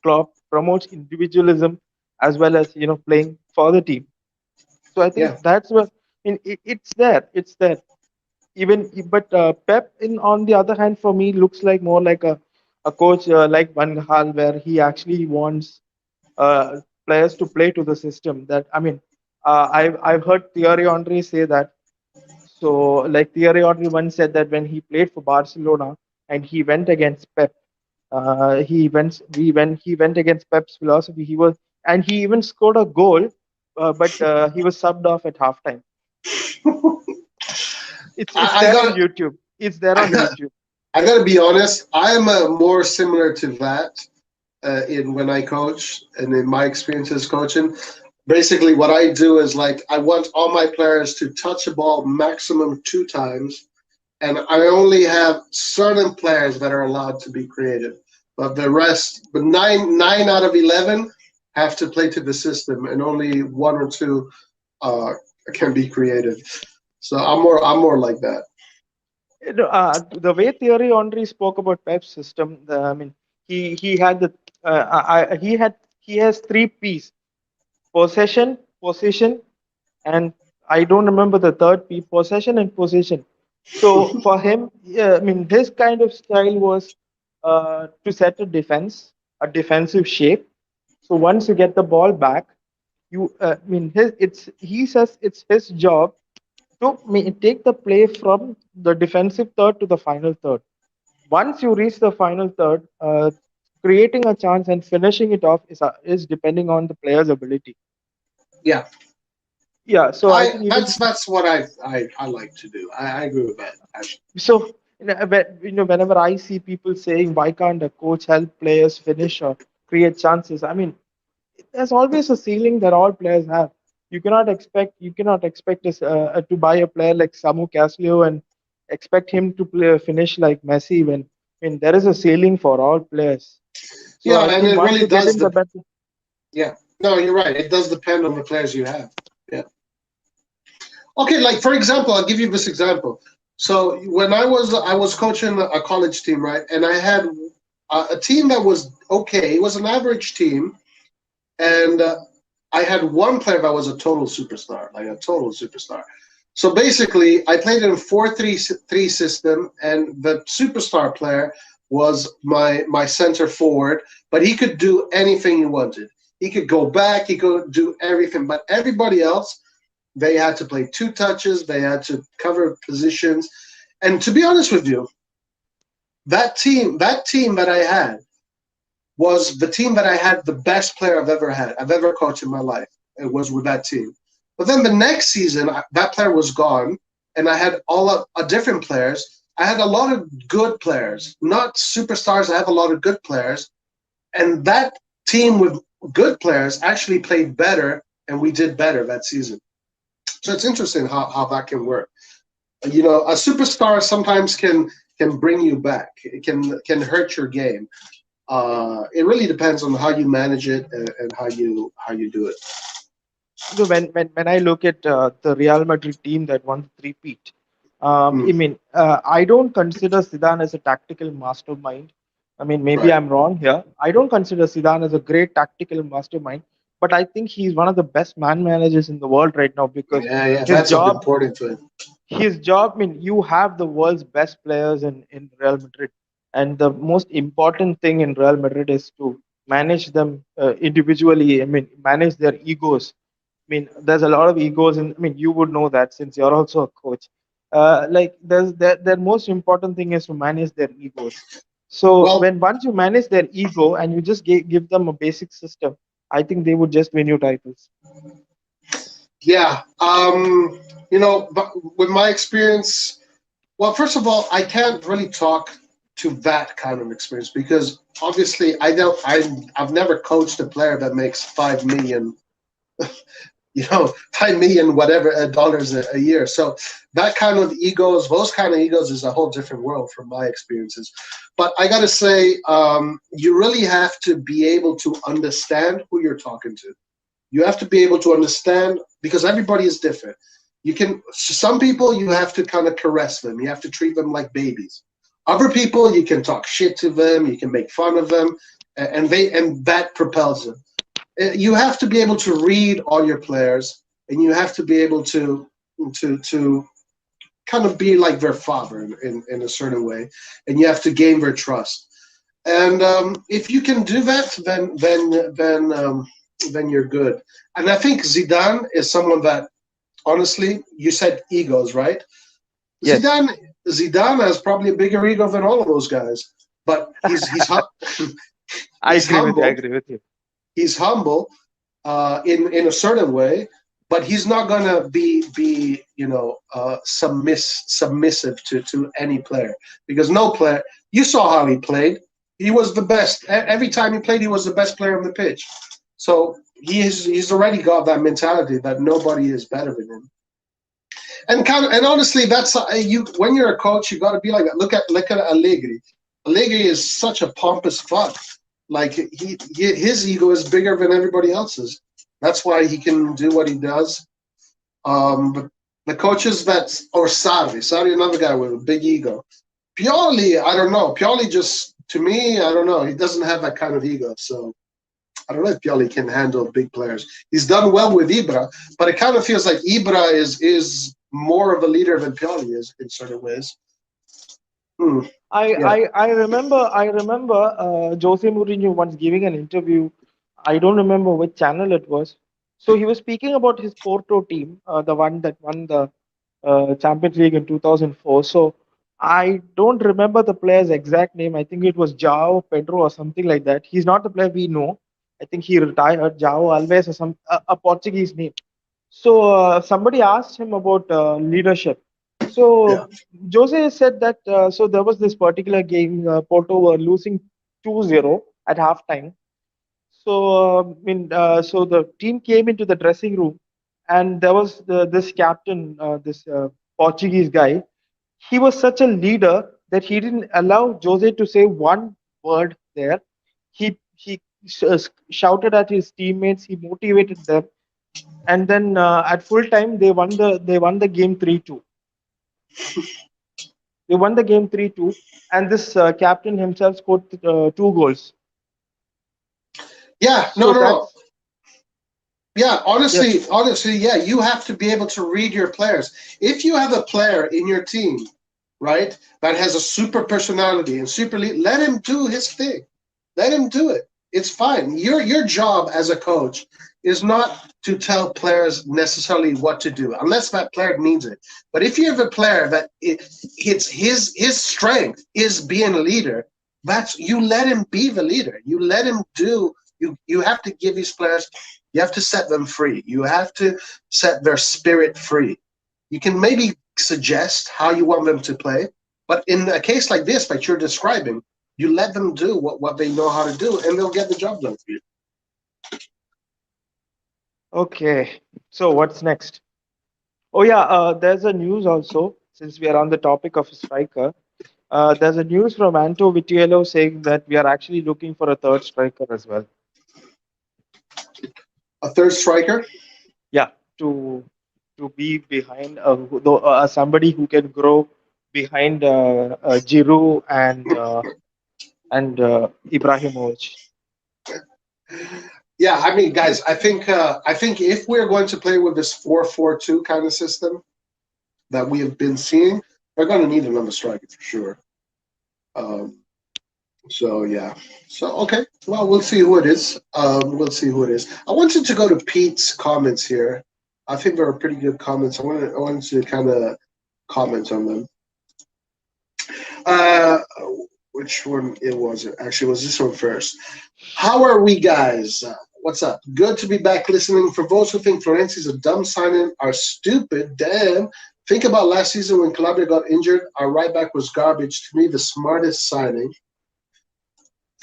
Klopp promotes individualism as well as playing for the team. So I think Yeah, that's what I mean. It's there. It's there. But Pep, in on the other hand, for me, looks like more like a coach like Van Gaal, where he actually wants players to play to the system. That I mean, I've heard Thierry Henry say that. So like Thierry Henry once said that when he played for Barcelona and he went against Pep, when he went against Pep's philosophy, he even scored a goal, but he was subbed off at halftime. It's I there on got YouTube. It's there I on got YouTube. I got to be honest. I am more similar to that in when I coach and in my experiences coaching. Basically, what I do is like I want all my players to touch a ball maximum 2 times and I only have certain players that are allowed to be creative. But the rest, but nine out of 11 have to play to the system, and only one or two uh, can be creative. So I'm more like that. The way Thierry Henry spoke about Pep's system, I mean, he had the he has three P's: possession, position, and I don't remember the third P: possession and position. So for him, yeah, I mean, his kind of style was to set a defensive shape. So once you get the ball back, I mean, he says it's his job to take the play from the defensive third to the final third. Once you reach the final third, creating a chance and finishing it off is depending on the player's ability. Yeah, Yeah, so I I think even that's what I like to do. I agree with that. Actually. so. Whenever I see people saying why can't a coach help players finish or create chances, I mean, there's always a ceiling that all players have. You cannot expect us to buy a player like Samu Caslio and expect him to finish like Messi when there is a ceiling for all players. So Yeah, I and think it once really you get does. in the better. Yeah, no, you're right. It does depend on the players you have. Yeah. Okay, like for example, I'll give you this example. So when I was coaching a college team, right, and I had a team that was okay. It was an average team, and I had one player that was a total superstar, like a total superstar. So basically, I played in a 4-3-3 system, and the superstar player was my center forward, but he could do anything he wanted. He could go back, he could do everything, but everybody else, they had to play two touches, they had to cover positions. And to be honest with you, that team that I had was the team that I had the best player I've ever coached in my life. It was with that team. But then the next season, that player was gone, and I had all of different players. I had a lot of good players, not superstars. I have a lot of good players, and that team with good players actually played better, and we did better that season. So it's interesting how that can work. You know, a superstar sometimes can bring you back. It can hurt your game. It really depends on how you manage it and how you do it. When I look at the Real Madrid team that won the three-peat, Mm, I don't consider Zidane as a tactical mastermind. I mean, maybe right. I'm wrong here. I don't consider Zidane as a great tactical mastermind, but I think he's one of the best man managers in the world right now because Yeah, yeah. his That's job important to him. I mean, you have the world's best players in Real Madrid, and the most important thing in Real Madrid is to manage them individually. I mean, manage their egos. I mean, there's a lot of egos, and I mean, you would know that since you're also a coach. Like, their most important thing is to manage their egos. So Well, when once you manage their ego and you just give them a basic system, I think they would just win you titles. yeah. But with my experience, well, first of all, I can't really talk to that kind of experience because obviously I've never coached a player that makes 5 million, 5 million whatever dollars a year. So that kind of egos, those kind of egos, is a whole different world from my experiences. But I gotta say, you really have to be able to understand who you're talking to. You have to be able to understand because everybody is different. Some people you have to kind of caress them. You have to treat them like babies. Other people you can talk shit to them. You can make fun of them, and that propels them. You have to be able to read all your players, and you have to be able to kind of be like their father in a certain way, and you have to gain their trust. And if you can do that, then you're good. And I think Zidane is someone that, honestly, you said egos, right? Yes, Zidane Zidane has probably a bigger ego than all of those guys, but I he's agree with you. I humble. agree with you. He's humble in a certain way, but he's not gonna be submissive to any player because no player. You saw how he played. He was the best. Every time he played, he was the best player on the pitch. So he's already got that mentality that nobody is better than him. And honestly, that's you. When you're a coach, you got to be like that. Look at Allegri. Allegri is such a pompous fuck. Like his ego is bigger than everybody else's. That's why he can do what he does. But the coaches that or Sarri, another guy with a big ego. Pioli, I don't know. Pioli just to me, I don't know. He doesn't have that kind of ego. So I don't know if Pioli can handle big players. He's done well with Ibra, but it kind of feels like Ibra is more of a leader than Pioli is in certain ways. Hmm. Yeah. I remember Jose Mourinho once giving an interview. I don't remember which channel it was. So he was speaking about his Porto team, the one that won the Champions League in 2004. So I don't remember the player's exact name. I think it was João Pedro or something like that. He's not the player we know. I think he retired, João Alves or some a Portuguese name. So somebody asked him about leadership. Yeah. So Jose said that so there was this particular game, Porto were losing 2-0 at halftime. So so the team came into the dressing room, and there was this captain, this Portuguese guy. He was such a leader that he didn't allow Jose to say one word there. He shouted at his teammates. He motivated them, and then at full time they won the game 3-2. They won the game 3-2, and this captain himself scored two goals. Yeah. No. So No. No. that's Yeah. yes. Honestly. Yeah. You have to be able to read your players. If you have a player in your team, right, that has a super personality and super lead, let him do his thing. Let him do it. It's fine. Your job as a coach is not to tell players necessarily what to do, unless that player needs it. But if you have a player that it's his strength is being a leader, that's you let him be the leader. You let him do. You have to give these players. You have to set them free. You have to set their spirit free. You can maybe suggest how you want them to play, but in a case like this that you're describing, you let them do what they know how to do, and they'll get the job done for you. Okay. So what's next? Oh yeah, there's a news also. Since we are on the topic of a striker, there's a news from Anto Vitiello saying that we are actually looking for a third striker as well. A third striker? Yeah, to be behind somebody who can grow behind Giroud and Ibrahimovic. Yeah, I mean, guys, I think if we're going to play with this 4-4-2 kind of system that we have been seeing, we're going to need another striker for sure. Um, so yeah, so okay, well, we'll see who it is. We'll see who it is. I wanted to go to Pete's comments here. I think there are pretty good comments. I wanted to kind of comment on them. Uh, which one it was? Actually, it was this one first. How are we, guys? What's up? Good to be back listening. For those who think Florenzi is a dumb signing, are stupid. Damn. Think about last season when Calabria got injured. Our right back was garbage. To me, the smartest signing.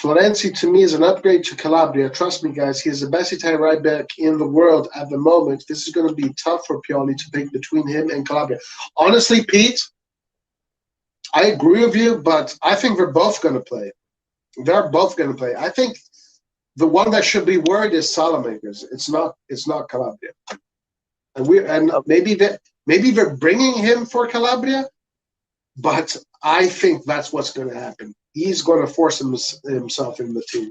Florenzi, to me, is an upgrade to Calabria. Trust me, guys. He is the best Italian right back in the world at the moment. This is going to be tough for Pioli to pick between him and Calabria. Honestly, Pete, I agree with you, but I think they're both going to play. They're both going to play. I think the one that should be worried is Salamakers. It's not Calabria. And Uh, maybe they're bringing him for Calabria, but I think that's what's going to happen. He's going to force himself in the team.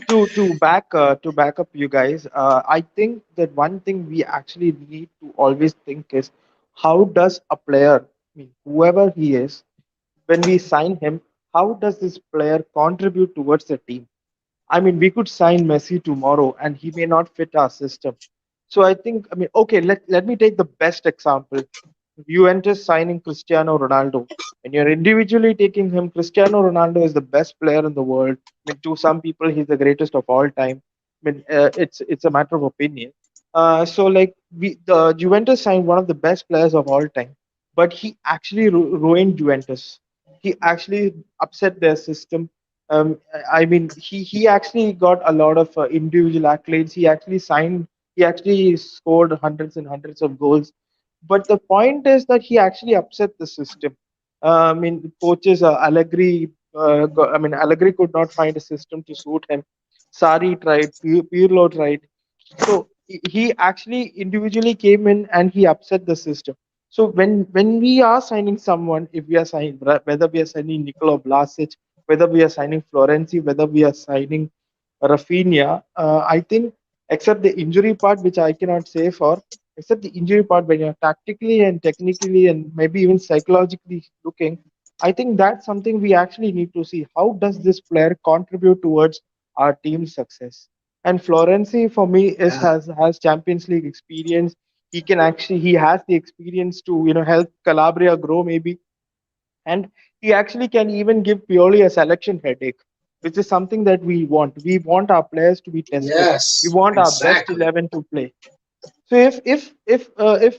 to back up you guys, I think that one thing we actually need to always think is how does a player, I mean, whoever he is, when we sign him, how does this player contribute towards the team? I mean, we could sign Messi tomorrow and he may not fit our system. So I think, I mean, okay, let me take the best example. Juventus signing Cristiano Ronaldo. When you're individually taking him, Cristiano Ronaldo is the best player in the world. I mean, to some people, he's the greatest of all time. I mean, it's a matter of opinion. So like the Juventus signed one of the best players of all time, but he actually ruined Juventus. He actually upset their system. I mean, he actually got a lot of individual accolades. He actually scored hundreds and hundreds of goals, but the point is that he actually upset the system. I mean, coaches Allegri. I mean, Allegri could not find a system to suit him. Sari tried, Pirlo tried. So he actually individually came in and he upset the system. So when we are signing someone, if we are signing whether we are signing Nikola Vlasic, whether we are signing Florenzi, whether we are signing Rafinha, I think except the injury part, which I cannot say for, except the injury part, when you're tactically and technically and maybe even psychologically looking, I think that's something we actually need to see. How does this player contribute towards our team's success? And Florenzi for me is Yeah. has Champions League experience. He has the experience to help Calabria grow maybe, and he actually can even give purely a selection headache, which is something that we want. We want our players to be tested. We Yes, want our best exactly. 11 to play. So if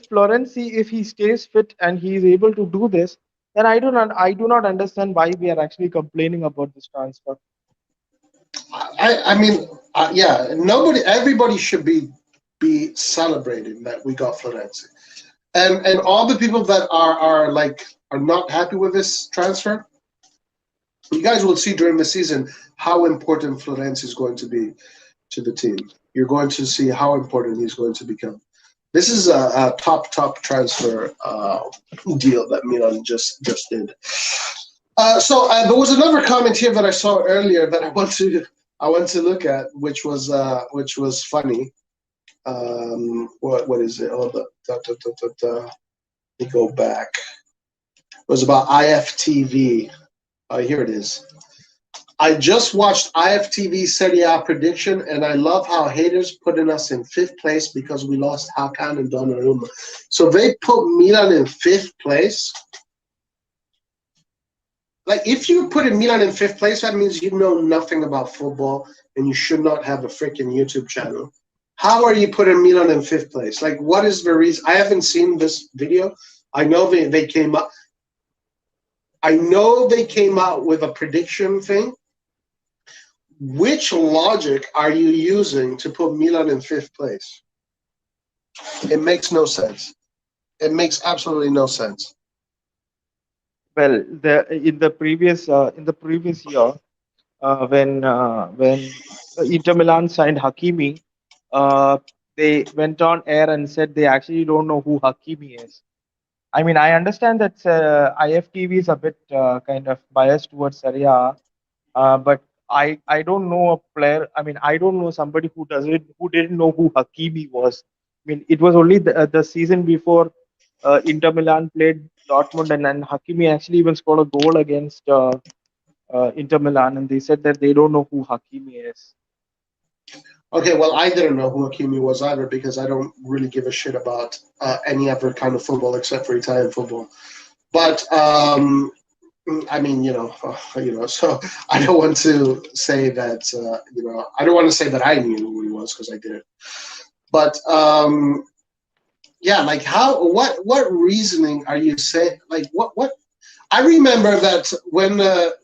Florenzi, if he stays fit and he is able to do this, then I do not understand why we are actually complaining about this transfer. I mean, yeah, everybody should be celebrating that we got Florenzi, and all the people that are not happy with this transfer. You guys will see during the season how important Florenzi is going to be to the team. You're going to see how important he's going to become. This is a top transfer deal that Milan just did. So there was another comment here that I saw earlier that I want to look at, which was funny. What is it? Oh, let me go back. It was about IFTV. Here it is. I just watched IFTV Serie A prediction, and I love how haters putting us in fifth place because we lost Hakan and Donnarumma. So they put Milan in fifth place. Like, if you put Milan in fifth place, that means you know nothing about football, and you should not have a freaking YouTube channel. How are you putting Milan in fifth place? Like, what is the reason? I haven't seen this video. I know they came up. I know they came out with a prediction thing. Which logic are you using to put Milan in fifth place? It makes no sense. It makes absolutely no sense. Well, in the previous year, when Inter Milan signed Hakimi, uh, they went on air and said they actually don't know who Hakimi is. I mean, I understand that IFTV is a bit kind of biased towards Serie A, but I don't know a player. I mean, I don't know somebody who didn't know who Hakimi was. I mean, it was only the season before Inter Milan played Dortmund, and then Hakimi actually even scored a goal against Inter Milan, and they said that they don't know who Hakimi is. Okay, well, I didn't know who Hakimi was either because I don't really give a shit about any other kind of football except for Italian football. But I mean, so I don't want to say that, I don't want to say that I knew who he was because I didn't. But yeah, like what reasoning are you saying? Like what? I remember that when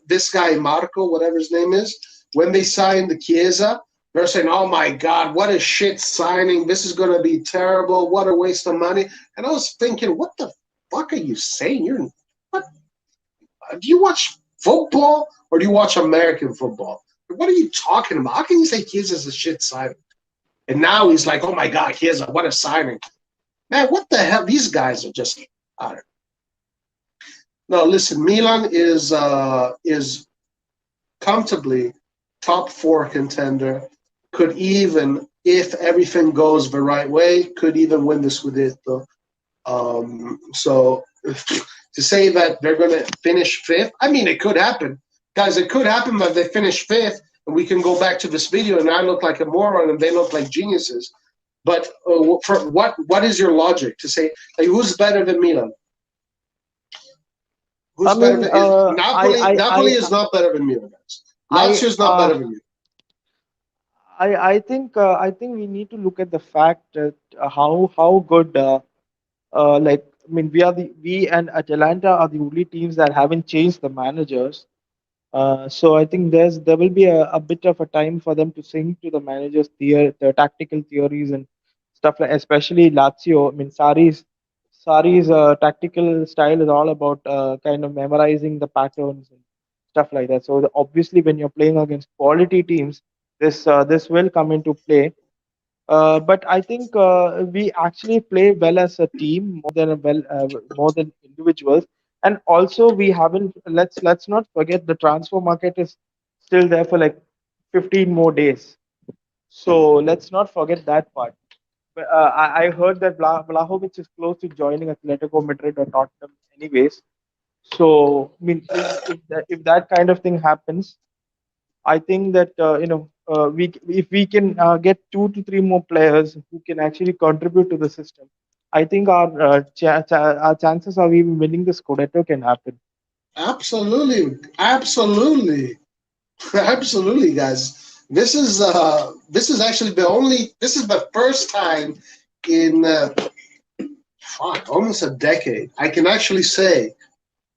this guy Marco, whatever his name is, when they signed the Chiesa, they're saying, "Oh my God, what a shit signing! This is going to be terrible. What a waste of money." And I was thinking, what the fuck are you saying? What? Do you watch football or do you watch American football? What are you talking about? How can you say Chiesa's a shit signing? And now he's like, "Oh my God, Chiesa, what a signing!" Man, what the hell? These guys are just out. No, listen, Milan is comfortably top four contender. Could even, if everything goes the right way, could even win the Scudetto. So to say that they're going to finish fifth, I mean, it could happen, guys. It could happen that they finish fifth, and we can go back to this video, and I look like a moron, and they look like geniuses. But for what is your logic to say, like, who's better than Milan? I Who's better mean, than is Napoli? Napoli is not better than Milan, guys. I, Lazio is not uh, better than you. I think we need to look at the fact that how good I mean we and Atalanta are the only teams that haven't changed the managers. So I think there will be a bit of a time for them to sink to the the tactical theories and stuff like, especially Lazio. I mean, Sari's tactical style is all about kind of memorizing the patterns and stuff like that. So obviously, when you're playing against quality teams, this will come into play. But I think we actually play well as a team more than individuals. And also, we haven't. Let's not forget the transfer market is still there for like 15 more days. So let's not forget that part. But, I heard that Vlahovic is close to joining Atletico Madrid or Tottenham, anyways. So I mean, if that kind of thing happens, I think that if we can get 2 to 3 more players who can actually contribute to the system, I think our chances of even winning the Scudetto can happen. Absolutely, absolutely, absolutely, guys. This is actually the only. This is the first time in almost a decade. I can actually say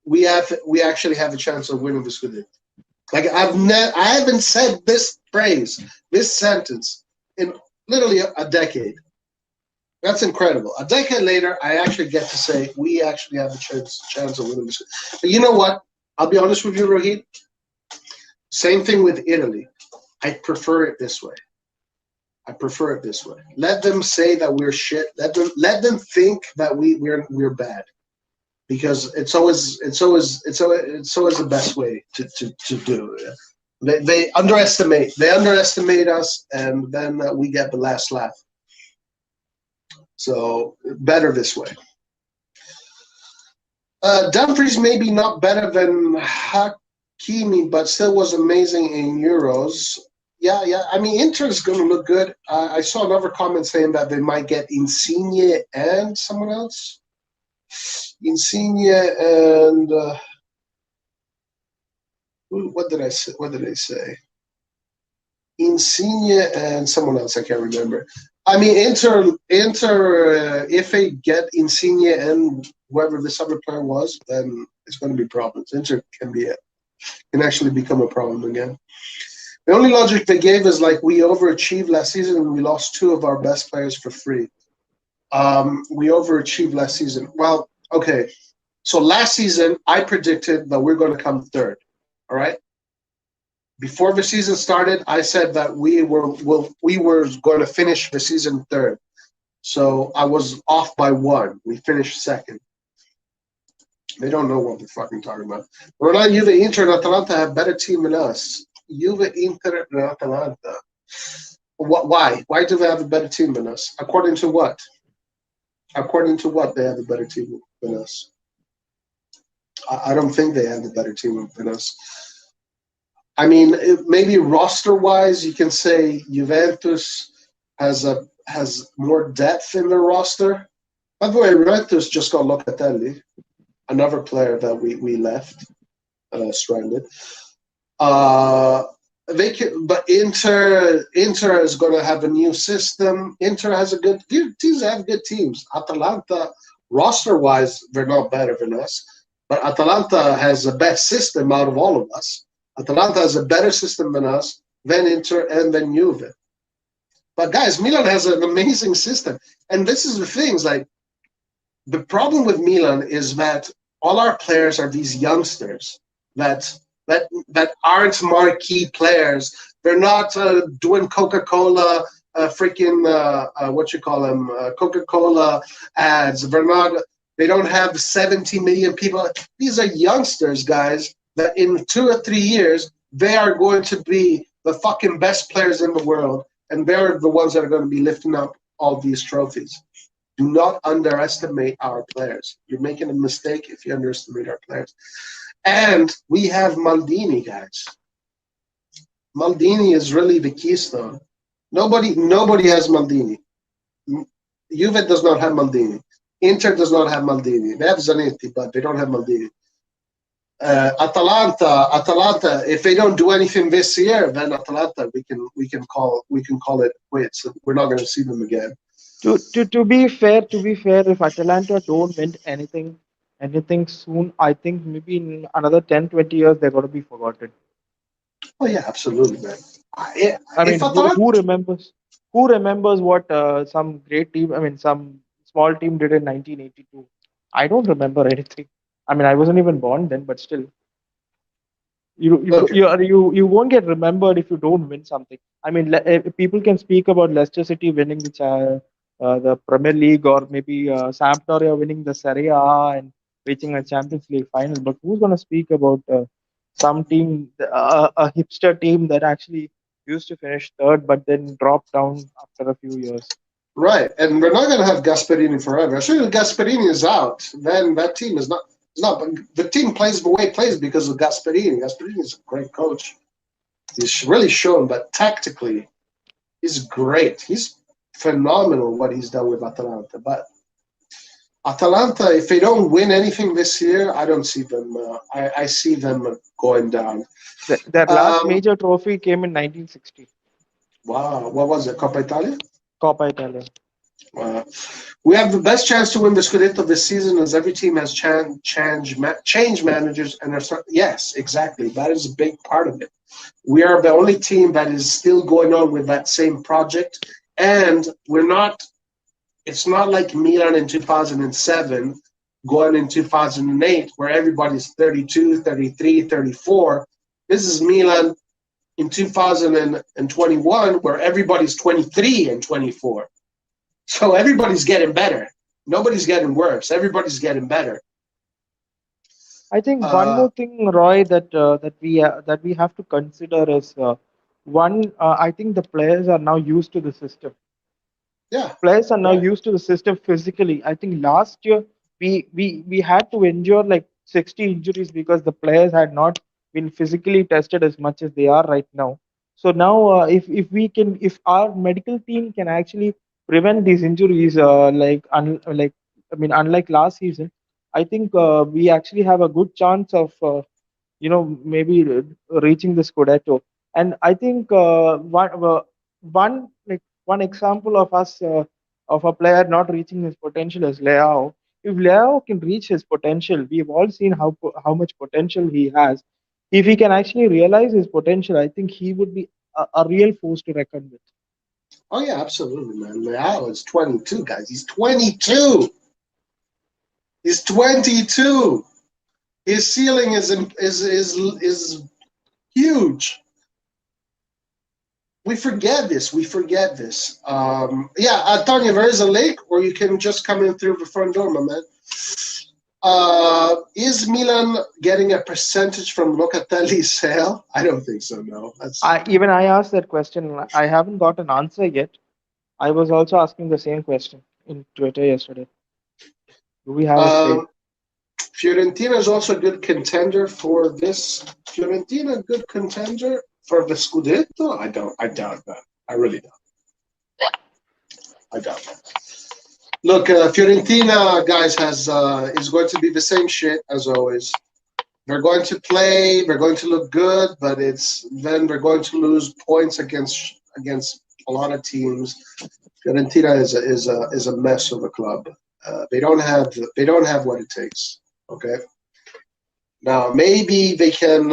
we actually have a chance of winning the Scudetto. Like I haven't said this phrase, this sentence in literally a decade. That's incredible. A decade later, I actually get to say we actually have a chance of winning this. But you know what? I'll be honest with you, Rohit. Same thing with Italy. I prefer it this way. I prefer it this way. Let them say that we're shit. Let them think that we're bad. Because it's always the best way to do it. They underestimate us, and then we get the last laugh. So better this way. Dumfries maybe not better than Hakimi, but still was amazing in Euros. Yeah, yeah. I mean, Inter is going to look good. I saw another comment saying that they might get Insigne and someone else. Insigne and what did I say? What did they say? Insigne and someone else. I can't remember. I mean, Inter. If they get Insigne and whoever this other player was, then it's going to be problems. Inter can actually become a problem again. The only logic they gave is like we overachieved last season and we lost 2 of our best players for free. We overachieved last season. Well, okay. So last season, I predicted that we're going to come third. All right. Before the season started, I said that we were going to finish the season third. So I was off by 1. We finished second. They don't know what we're fucking talking about. Ronaldo, Juve, Inter, and Atalanta have better team than us. Juve, Inter, and Atalanta. Why? Why do they have a better team than us? According to what? According to what they have a better team than us? I don't think they have a better team than us. I mean, maybe roster-wise, you can say Juventus has more depth in their roster. By the way, Juventus just got Locatelli, another player that we left stranded. They can, but Inter is going to have a new system. Inter has teams have good teams. Atalanta, roster-wise, they're not better than us, but Atalanta has the best system out of all of us. Atalanta has a better system than us, then Inter, and then Juve. But guys, Milan has an amazing system, and this is the things like the problem with Milan is that all our players are these youngsters that aren't marquee players. They're not doing Coca-Cola, Coca-Cola ads. They don't have 70 million people. These are youngsters, guys, that in 2 or 3 years, they are going to be the fucking best players in the world. And they're the ones that are going to be lifting up all these trophies. Do not underestimate our players. You're making a mistake if you underestimate our players. And we have Maldini, guys. Maldini is really the keystone. Nobody has Maldini. Juve does not have Maldini. Inter does not have Maldini. They have Zanetti, but they don't have Maldini. Atalanta. If they don't do anything this year, then Atalanta, we can call it quits. We're not going to see them again. To be fair, if Atalanta don't win anything soon, I think maybe in another 10, 20 years they're going to be forgotten. Oh yeah, absolutely, man. I mean, who remembers what some great team, I mean, some small team did in 1982? I don't remember anything. I mean, I wasn't even born then, but still, Okay. you won't get remembered if you don't win something. I mean, people can speak about Leicester City winning the Premier League, or maybe Sampdoria winning the Serie A and reaching a Champions League final, but who's going to speak about some team, a hipster team that actually used to finish third but then dropped down after a few years? Right, and we're not going to have Gasperini forever. As soon as Gasperini is out, then that team is not. It's not. The team plays the way it plays because of Gasperini. Gasperini is a great coach. He's really shown, but tactically, he's great. He's phenomenal what he's done with Atalanta. But Atalanta, if they don't win anything this year, I don't see them. I see them going down. Their last Um, major trophy came in 1960, wow, what was it? Coppa Italia? Coppa Italia. Uh, we have the best chance to win the Scudetto this season as every team has changed managers and are yes, exactly. That is a big part of it. We are the only team that is still going on with that same project, and we're not. It's not like Milan in 2007 going in 2008 where everybody's 32, 33, 34. This is Milan in 2021 where everybody's 23 and 24. So everybody's getting better. Nobody's getting worse. Everybody's getting better. I think one Uh, more thing, Roy, that we have to consider is one. I think the players are now used to the system. yeah, Players are now right. used to the system physically. I think last year we had to endure like 60 injuries because the players had not been physically tested as much as they are right now. So now, if our medical team can actually prevent these injuries, unlike last season, I think we actually have a good chance of maybe reaching the Scudetto. And I think one example of us of a player not reaching his potential is Leao. If Leao can reach his potential, we've all seen how much potential he has. If he can actually realize his potential, I think he would be a real force to reckon with. Oh yeah, absolutely, man. Leao is 22, guys. He's 22. He's 22. His ceiling is huge. We forget this. We forget this. Yeah, Tanya, there is a lake, or you can just come in through the front door, my man. Is Milan getting a percentage from Locatelli's sale? I don't think so. No, that's I asked that question. I haven't got an answer yet. I was also asking the same question in Twitter yesterday. Do we have a stake? um, Fiorentina is also a good contender for this. Fiorentina, good contender for the Scudetto? I don't. I doubt that. I really don't. I doubt that. Look, Fiorentina, guys, has is going to be the same shit as always. They're going to play. They're going to look good, but then they're going to lose points against a lot of teams. Fiorentina is a mess of a club. They don't have what it takes. Okay. Now maybe they can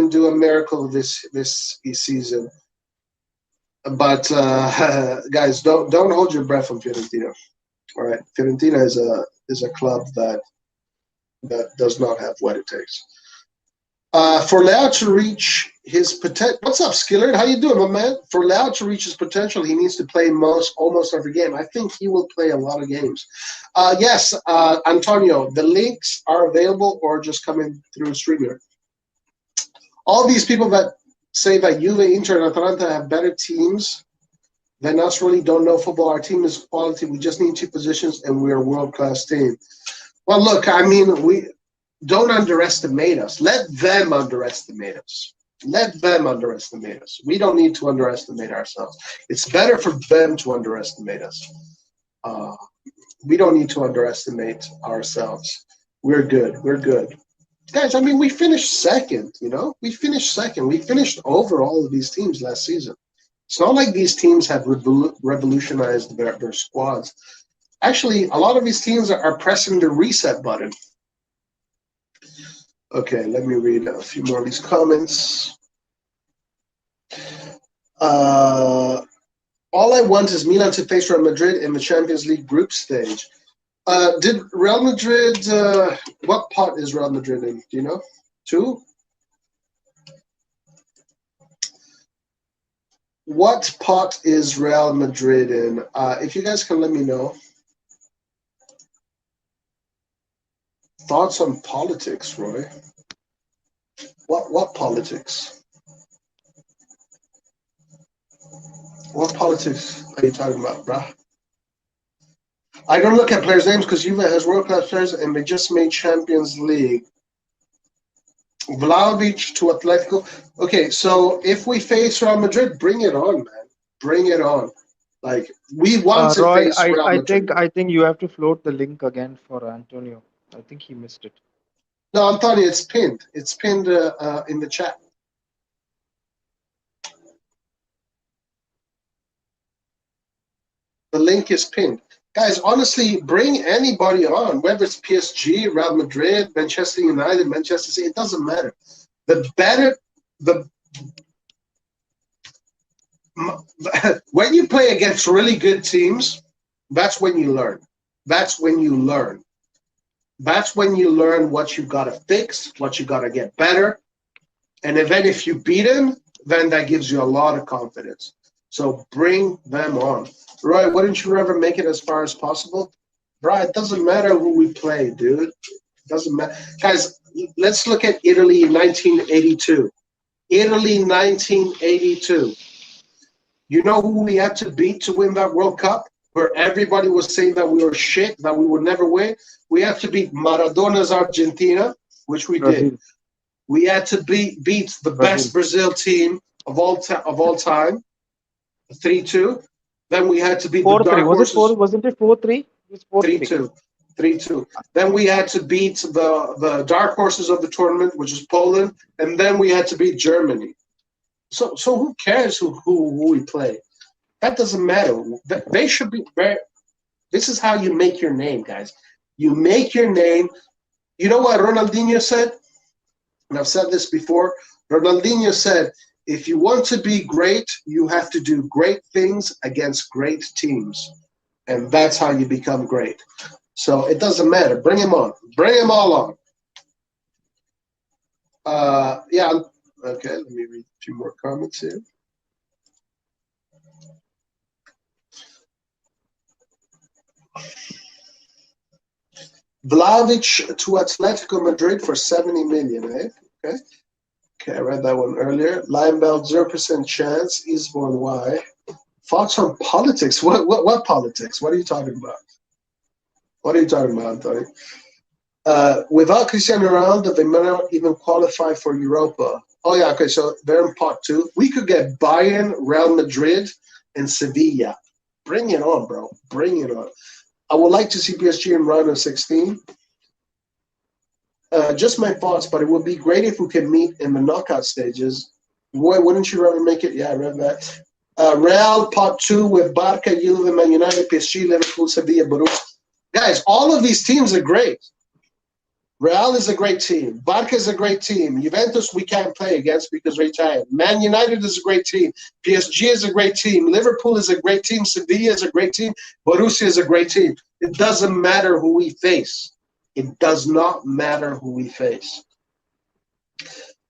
do a miracle this season, but guys, don't hold your breath on Fiorentina. All right, Fiorentina is a club that does not have what it takes. For Leao to reach his potential, what's up, Skillard? How you doing, my man? For Leao to reach his potential, he needs to play almost every game. I think he will play a lot of games. Yes, Antonio, the links are available or just coming through StreamYard. All these people that say that Juve, Inter, and Atalanta have better teams than us really don't know football. Our team is quality. We just need two positions, and we're a world-class team. Well, look, I mean, we don't underestimate us. Let them underestimate us. Let them underestimate us. We don't need to underestimate ourselves. It's better for them to underestimate us. Uh, we don't need to underestimate ourselves. We're good. We're good. Guys, I mean, we finished second, We finished second. We finished over all of these teams last season. It's not like these teams have revolutionized their squads. Actually, a lot of these teams are pressing the reset button. Okay, let me read a few more of these comments. All I want is Milan to face Real Madrid in the Champions League group stage. Did Real Madrid? What pot is Real Madrid in? Do you know? 2. What pot is Real Madrid in? If you guys can let me know. Thoughts on politics, Roy? What politics? What politics are you talking about, bruh? I don't look at players' names because Juve has world-class players and they just made Champions League. Vlahovic to Atletico. Okay, so if we face Real Madrid, bring it on, man. Bring it on. Like, we want to Roy, face Real Madrid. I think you have to float the link again for Antonio. I think he missed it. No, Antonio, it's pinned. It's pinned in the chat. The link is pinned. Guys, honestly, bring anybody on, whether it's PSG, Real Madrid, Manchester United, Manchester City, it doesn't matter. When you play against really good teams, that's when you learn. That's when you learn. That's when you learn what you got to fix, what you got to get better. And then if you beat them, then that gives you a lot of confidence. So bring them on. Roy, wouldn't you ever make it as far as possible? Bro, it doesn't matter who we play, dude. It doesn't matter. Guys, let's look at Italy in 1982. Italy 1982. You know who we had to beat to win that World Cup? Where everybody was saying that we were shit, that we would never win. We had to beat Maradona's Argentina, which we did. We had to beat the best Brazil team of all time, 3-2. Then we had to beat the dark horses. Wasn't it 4-3? It was 4-3. 3-2. Then we had to beat the dark horses of the tournament, which is Poland, and then we had to beat Germany. So who cares who we play? That doesn't matter. They should be very. This is how you make your name, guys. You make your name. You know what Ronaldinho said? And I've said this before. Ronaldinho said, if you want to be great, you have to do great things against great teams. And that's how you become great. So it doesn't matter. Bring him on. Bring them all on. Yeah. Okay, let me read a few more comments here. Vlahovic to Atletico Madrid for 70 million, eh? Okay, I read that one earlier. Lionbelt, 0% chance. Eastbourne, why? Thoughts on politics? What politics? What are you talking about? What are you talking about, Anthony? Without Cristiano Ronaldo, they may not even qualify for Europa. Oh, yeah, okay, so they're in pot 2. We could get Bayern, Real Madrid, and Sevilla. Bring it on, bro. Bring it on. I would like to see PSG in round of 16. Just my thoughts, but it would be great if we could meet in the knockout stages. Roy, wouldn't you rather make it? Yeah, I read that. Real pot 2 with Barca, Juve, Man United, PSG, Liverpool, Sevilla, Borussia. Guys, all of these teams are great. Real is a great team. Barca is a great team. Juventus we can't play against because we're Italian. Man United is a great team. PSG is a great team. Liverpool is a great team. Sevilla is a great team. Borussia is a great team. It doesn't matter who we face. It does not matter who we face.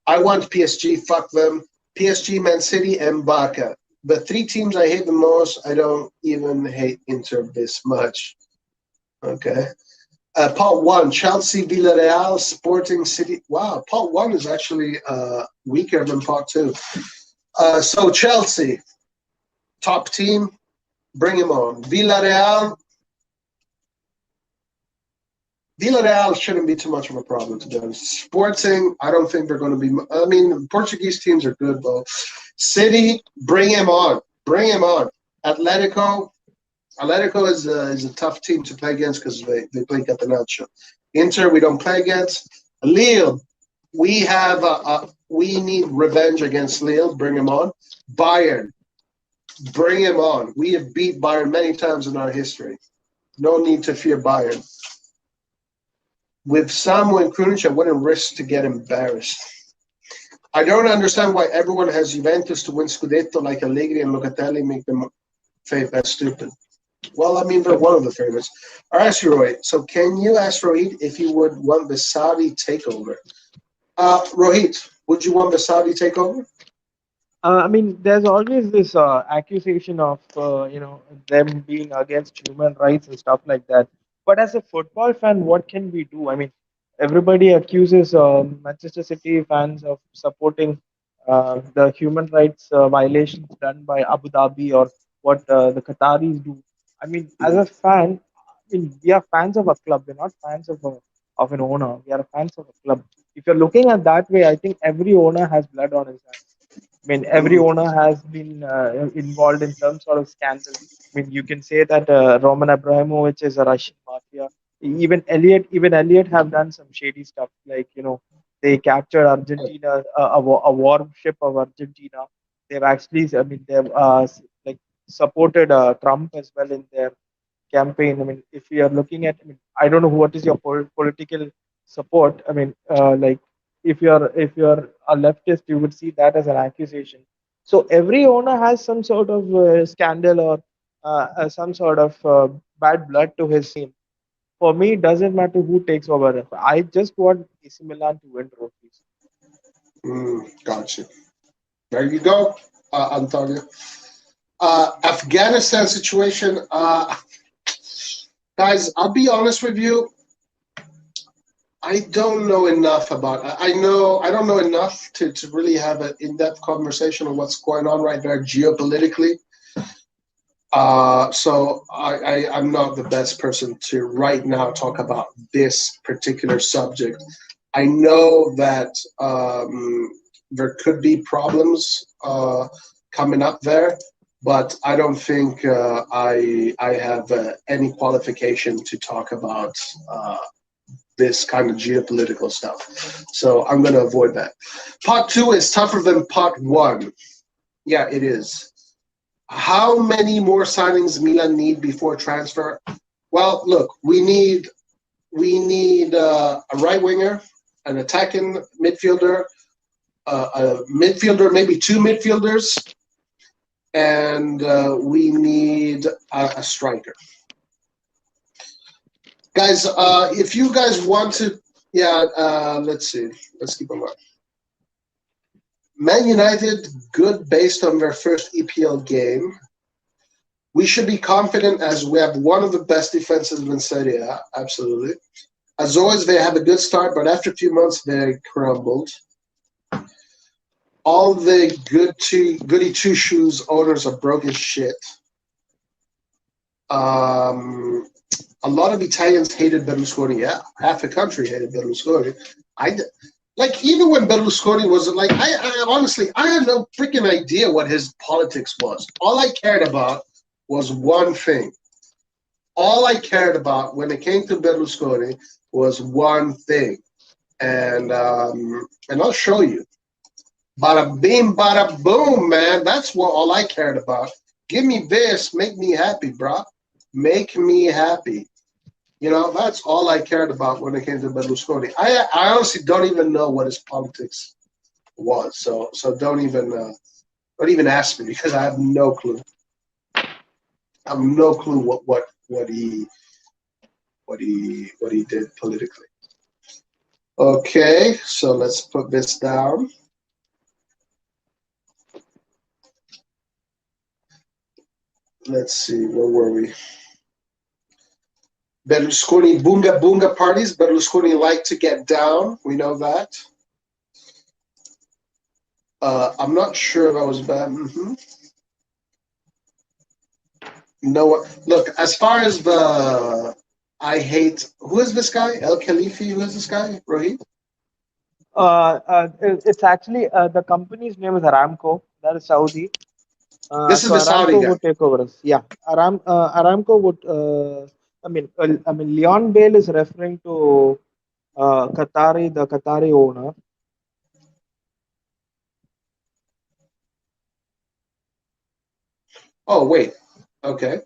I want PSG. Fuck them. PSG, Man City, and Barca. The 3 teams I hate the most, I don't even hate Inter this much. Okay. Part 1, Chelsea, Villarreal, Sporting City. Wow, part 1 is actually weaker than part 2. So Chelsea, top team, bring him on. Villarreal shouldn't be too much of a problem, to be honest. Sporting, I don't think they're going to be. I mean, Portuguese teams are good, though. City, bring him on. Bring him on. Atletico is a tough team to play against because they play Catenaccio. Inter, we don't play against. Lille, we need revenge against Lille. Bring him on. Bayern, bring him on. We have beat Bayern many times in our history. No need to fear Bayern. With Samuel Krunic, I wouldn't risk to get embarrassed. I don't understand why everyone has Juventus to win Scudetto like Allegri and Locatelli make them faith. That's stupid. Well, I mean, they're one of the favorites. I'll ask you, Rohit. So, can you ask Rohit if he would want the Saudi takeover? Rohit, would you want the Saudi takeover? I mean, there's always this accusation of them being against human rights and stuff like that. But as a football fan, what can we do? I mean, everybody accuses Manchester City fans of supporting the human rights violations done by Abu Dhabi or what the Qataris do. I mean, as a fan, I mean, we are fans of a club. We're not fans of an owner. We are fans of a club. If you're looking at that way, I think every owner has blood on his hands. I mean, every Mm, owner has been involved in some sort of scandal. I mean, you can say that Roman Abramovich is a Russian mafia. Even Elliot have done some shady stuff. Like they captured Argentina, a warship of Argentina. They've actually, I mean, they've like supported Trump as well in their campaign. I mean, if we are looking at, I mean, I don't know what is your political support. I mean, like if you're a leftist, you would see that as an accusation. So every owner has some sort of scandal or some sort of bad blood to his team. For me, it doesn't matter who takes over. I just want AC Milan to win trophies. gotcha. There you go, Antonio. Afghanistan situation. Guys, I'll be honest with you. I don't know enough about. I don't know enough to really have an in-depth conversation on what's going on right there geopolitically. I'm not the best person to right now talk about this particular subject. I know that there could be problems coming up there, but I don't think I have any qualification to talk about this kind of geopolitical stuff. So I'm going to avoid that. Part two is tougher than part one. Yeah, it is. How many more signings Milan need before transfer? Well, look, we need a right winger, an attacking midfielder, a midfielder, maybe two midfielders, and we need a striker. Guys, if you guys want to, yeah, let's see, let's keep on going. Man United, good based on their first EPL game. We should be confident as we have one of the best defenses in Serie A, absolutely. As always, they have a good start, but after a few months, they crumbled. All the goody two shoes owners are broke as shit. Um, a lot of Italians hated Berlusconi. Yeah, half the country hated Berlusconi. I like even when Berlusconi was like, I honestly I had no freaking idea what his politics was. All I cared about was one thing. All I cared about when it came to Berlusconi was one thing, and I'll show you. Bada bing, bada boom, man. That's what all I cared about. Give me this, make me happy, bro. Make me happy. You know, that's all I cared about when it came to Berlusconi. I honestly don't even know what his politics was. So don't even ask me because I have no clue. I have no clue what he did politically. Okay, so let's put this down. Let's see, where were we? Berlusconi bunga bunga parties. Berlusconi liked to get down. We know that. I'm not sure if I was bad. No, look. As far as the, I hate. Who is this guy? El Khalifi. Who is this guy? Rohit. It's actually the company's name is Aramco. That is Saudi. This is So the Saudi Aramco guy. would take over us. Yeah, Aramco would. I mean, Leon Bale is referring to the Qatari owner. Oh wait. Okay.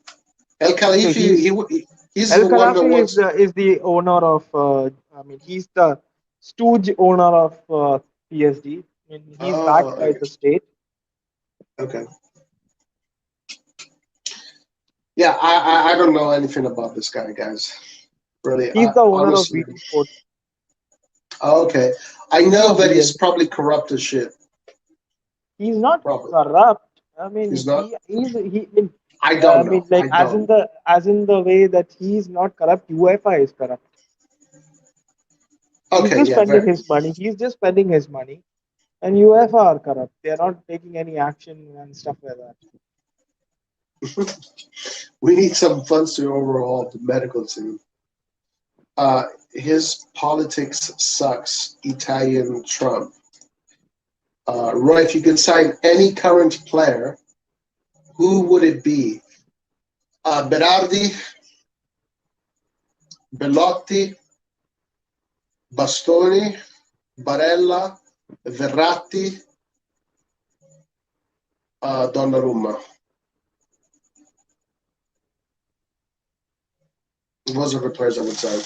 El So Khalifi. He's El the one that Khalafi is wants. the owner of. I mean, he's the stooge owner of PSD. I mean, he's Oh, backed by okay. the state. Okay. Yeah, I don't know anything about this guy, guys. Really, He's the owner of honestly. BT Sports. Okay, I You know know that he's BL. probably corrupt as shit. He's not Probably corrupt. I mean, he's not. I I don't know. mean, like I don't. as in the way that he's not corrupt. UEFA is corrupt. He's Okay, just yeah, spending very. his money. He's just spending his money, and UEFA are corrupt. They are not taking any action and stuff like that. We need some funds to overhaul the medical team. His politics sucks. Italian Trump. Roy, if you could sign any current player, who would it be? Berardi, Bellotti, Bastoni, Barella, Verratti, Donnarumma. Those are the players I would sign.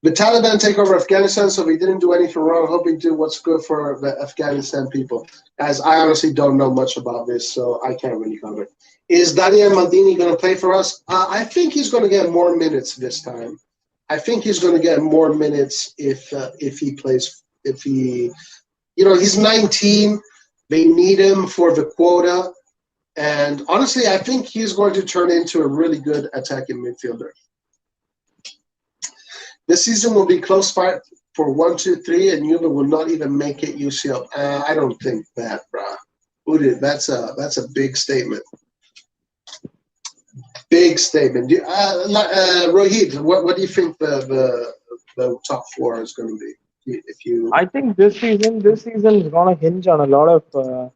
The Taliban take over Afghanistan, so we didn't do anything wrong. Hope we do what's good for the Afghanistan people. Guys, I honestly don't know much about this, so I can't really comment. Is Daniel Maldini going to play for us? I think he's going to get more minutes this time. I think he's going to get more minutes if he plays. If he, he's 19. They need him for the quota, and honestly, I think he's going to turn into a really good attacking midfielder. This season will be close fight for 1, 2, 3, and Juve will not even make it UCL. I don't think that, bruh. That's a big statement. Big statement. Rohit, what do you think the top four is going to be? If you, I think this season is gonna hinge on a lot of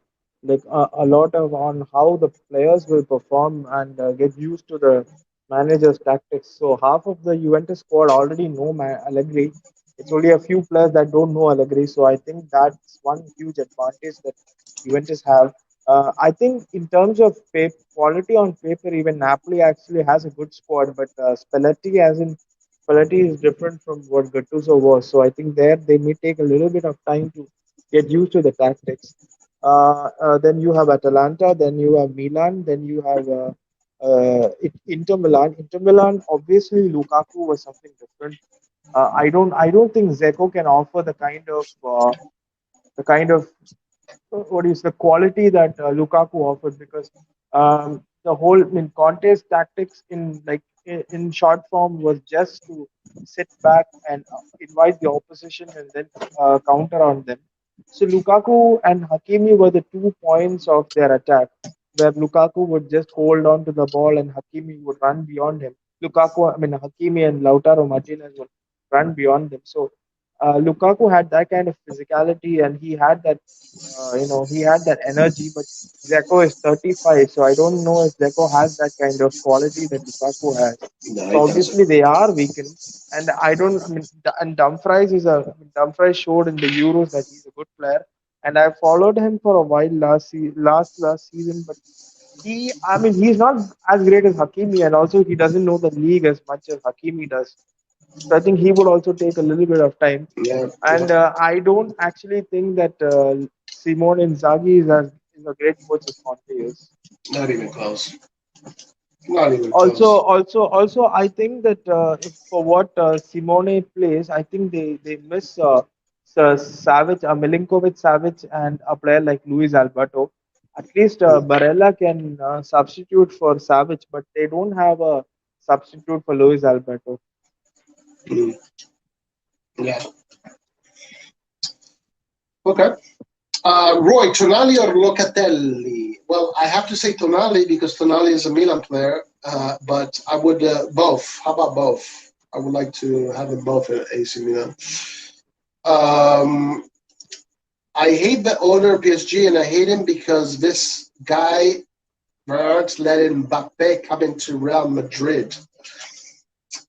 a lot of on how the players will perform and get used to the manager's tactics. So half of the Juventus squad already know Allegri. It's only a few players that don't know Allegri. So I think that's one huge advantage that Juventus have. I think in terms of quality on paper, even Napoli actually has a good squad, but Spalletti is different from what Gattuso was. So I think there they may take a little bit of time to get used to the tactics. Then you have Atalanta, then you have Milan, then you have Inter Milan. Inter Milan, obviously, Lukaku was something different. I don't think Zeko can offer the kind of what is the quality that Lukaku offered because the whole Conte's tactics in short form was just to sit back and invite the opposition and then counter on them. So Lukaku and Hakimi were the 2 points of their attack, where Lukaku would just hold on to the ball and Hakimi would run beyond him. Hakimi and Lautaro Martinez would run beyond them. So Lukaku had that kind of physicality and he had that energy, but Zeko is 35, so I don't know if Zeko has that kind of quality that Lukaku has. no, So he obviously doesn't. they are weakened, and I don't. I mean, and Dumfries showed in the Euros that he's a good player, and I followed him for a while last season, but he's not as great as Hakimi, and also he doesn't know the league as much as Hakimi does. So I think he would also take a little bit of time. Yeah, yeah, And I don't actually think that Simone Inzaghi is a great coach as Conte is. not even close. Not even Also, close. also, I think that if for what Simone plays, I think they miss Savage, Milinkovic Savage, and a player like Luis Alberto. At least Mm, Barella can substitute for Savage, but they don't have a substitute for Luis Alberto. mm, yeah. Okay. Roy, Tonali or Locatelli? Well, I have to say Tonali because Tonali is a Milan player, but I would both. How about both? I would like to have them both at AC Milan. Um, I hate the owner of PSG, and I hate him because this guy won't let Mbappe come into Real Madrid.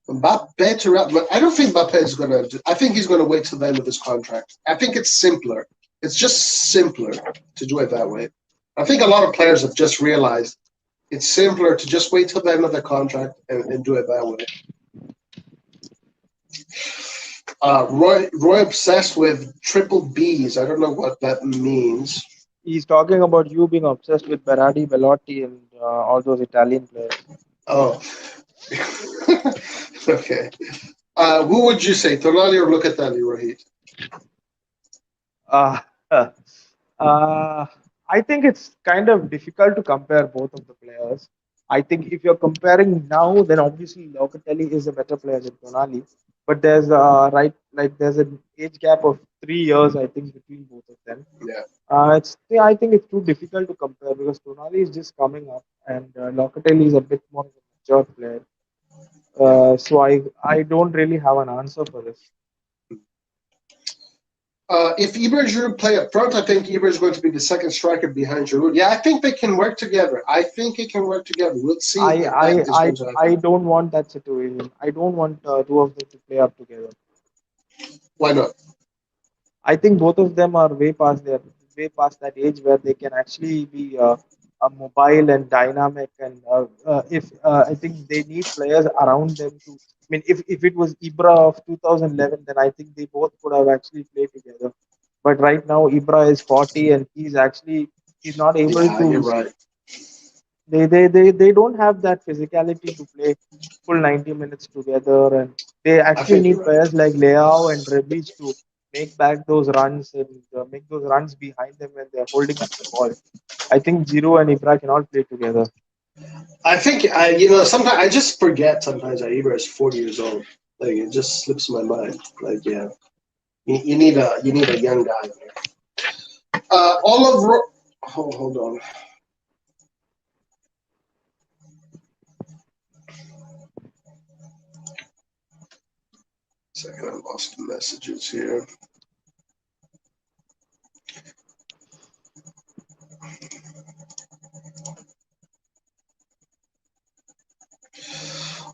Mbappe to Real, but I don't think Mbappe is gonna. I think he's gonna wait till the end of his contract. I think it's simpler. It's just simpler to do it that way. I think a lot of players have just realized it's simpler to just wait till the end of the contract and do it that way. Roy obsessed with triple Bs. I don't know what that means. He's talking about you being obsessed with Berardi, Belotti, and all those Italian players. Oh, okay. Who would you say, Tonali or Locatelli, Rohit? Uh, uh, I think it's kind of difficult to compare both of the players. I think if you're comparing now, then obviously Locatelli is a better player than Tonali. But there's there's an age gap of 3 years, I think, between both of them. Yeah, I think it's too difficult to compare because Tonali is just coming up and Locatelli is a bit more of a mature player. yeah. So I don't really have an answer for this. If Ibra and Giroud play up front, I think Ibra is going to be the second striker behind Giroud. Yeah, I think they can work together. I think it can work together. We'll see I if that I is going I to I happen. don't want that situation. I don't want two of them to play up together. Why not? I think both of them are way past that age where they can actually be mobile and dynamic. And if I think they need players around them to. I mean, if it was Ibra of 2011, then I think they both could have actually played together. But right now, Ibra is 40 and he's not able Yeah, you're to. right. They don't have that physicality to play full 90 minutes together, and they I actually think you're need right. players like Leao and Rebic to make back those runs and make those runs behind them when they're holding up the ball. I think Giroud and Ibra can all play together. I think sometimes I just forget sometimes that Ibra is 40 years old. Like it just slips my mind. Like yeah, you need a young guy there. Olive. Hold on. Second, I lost the messages here.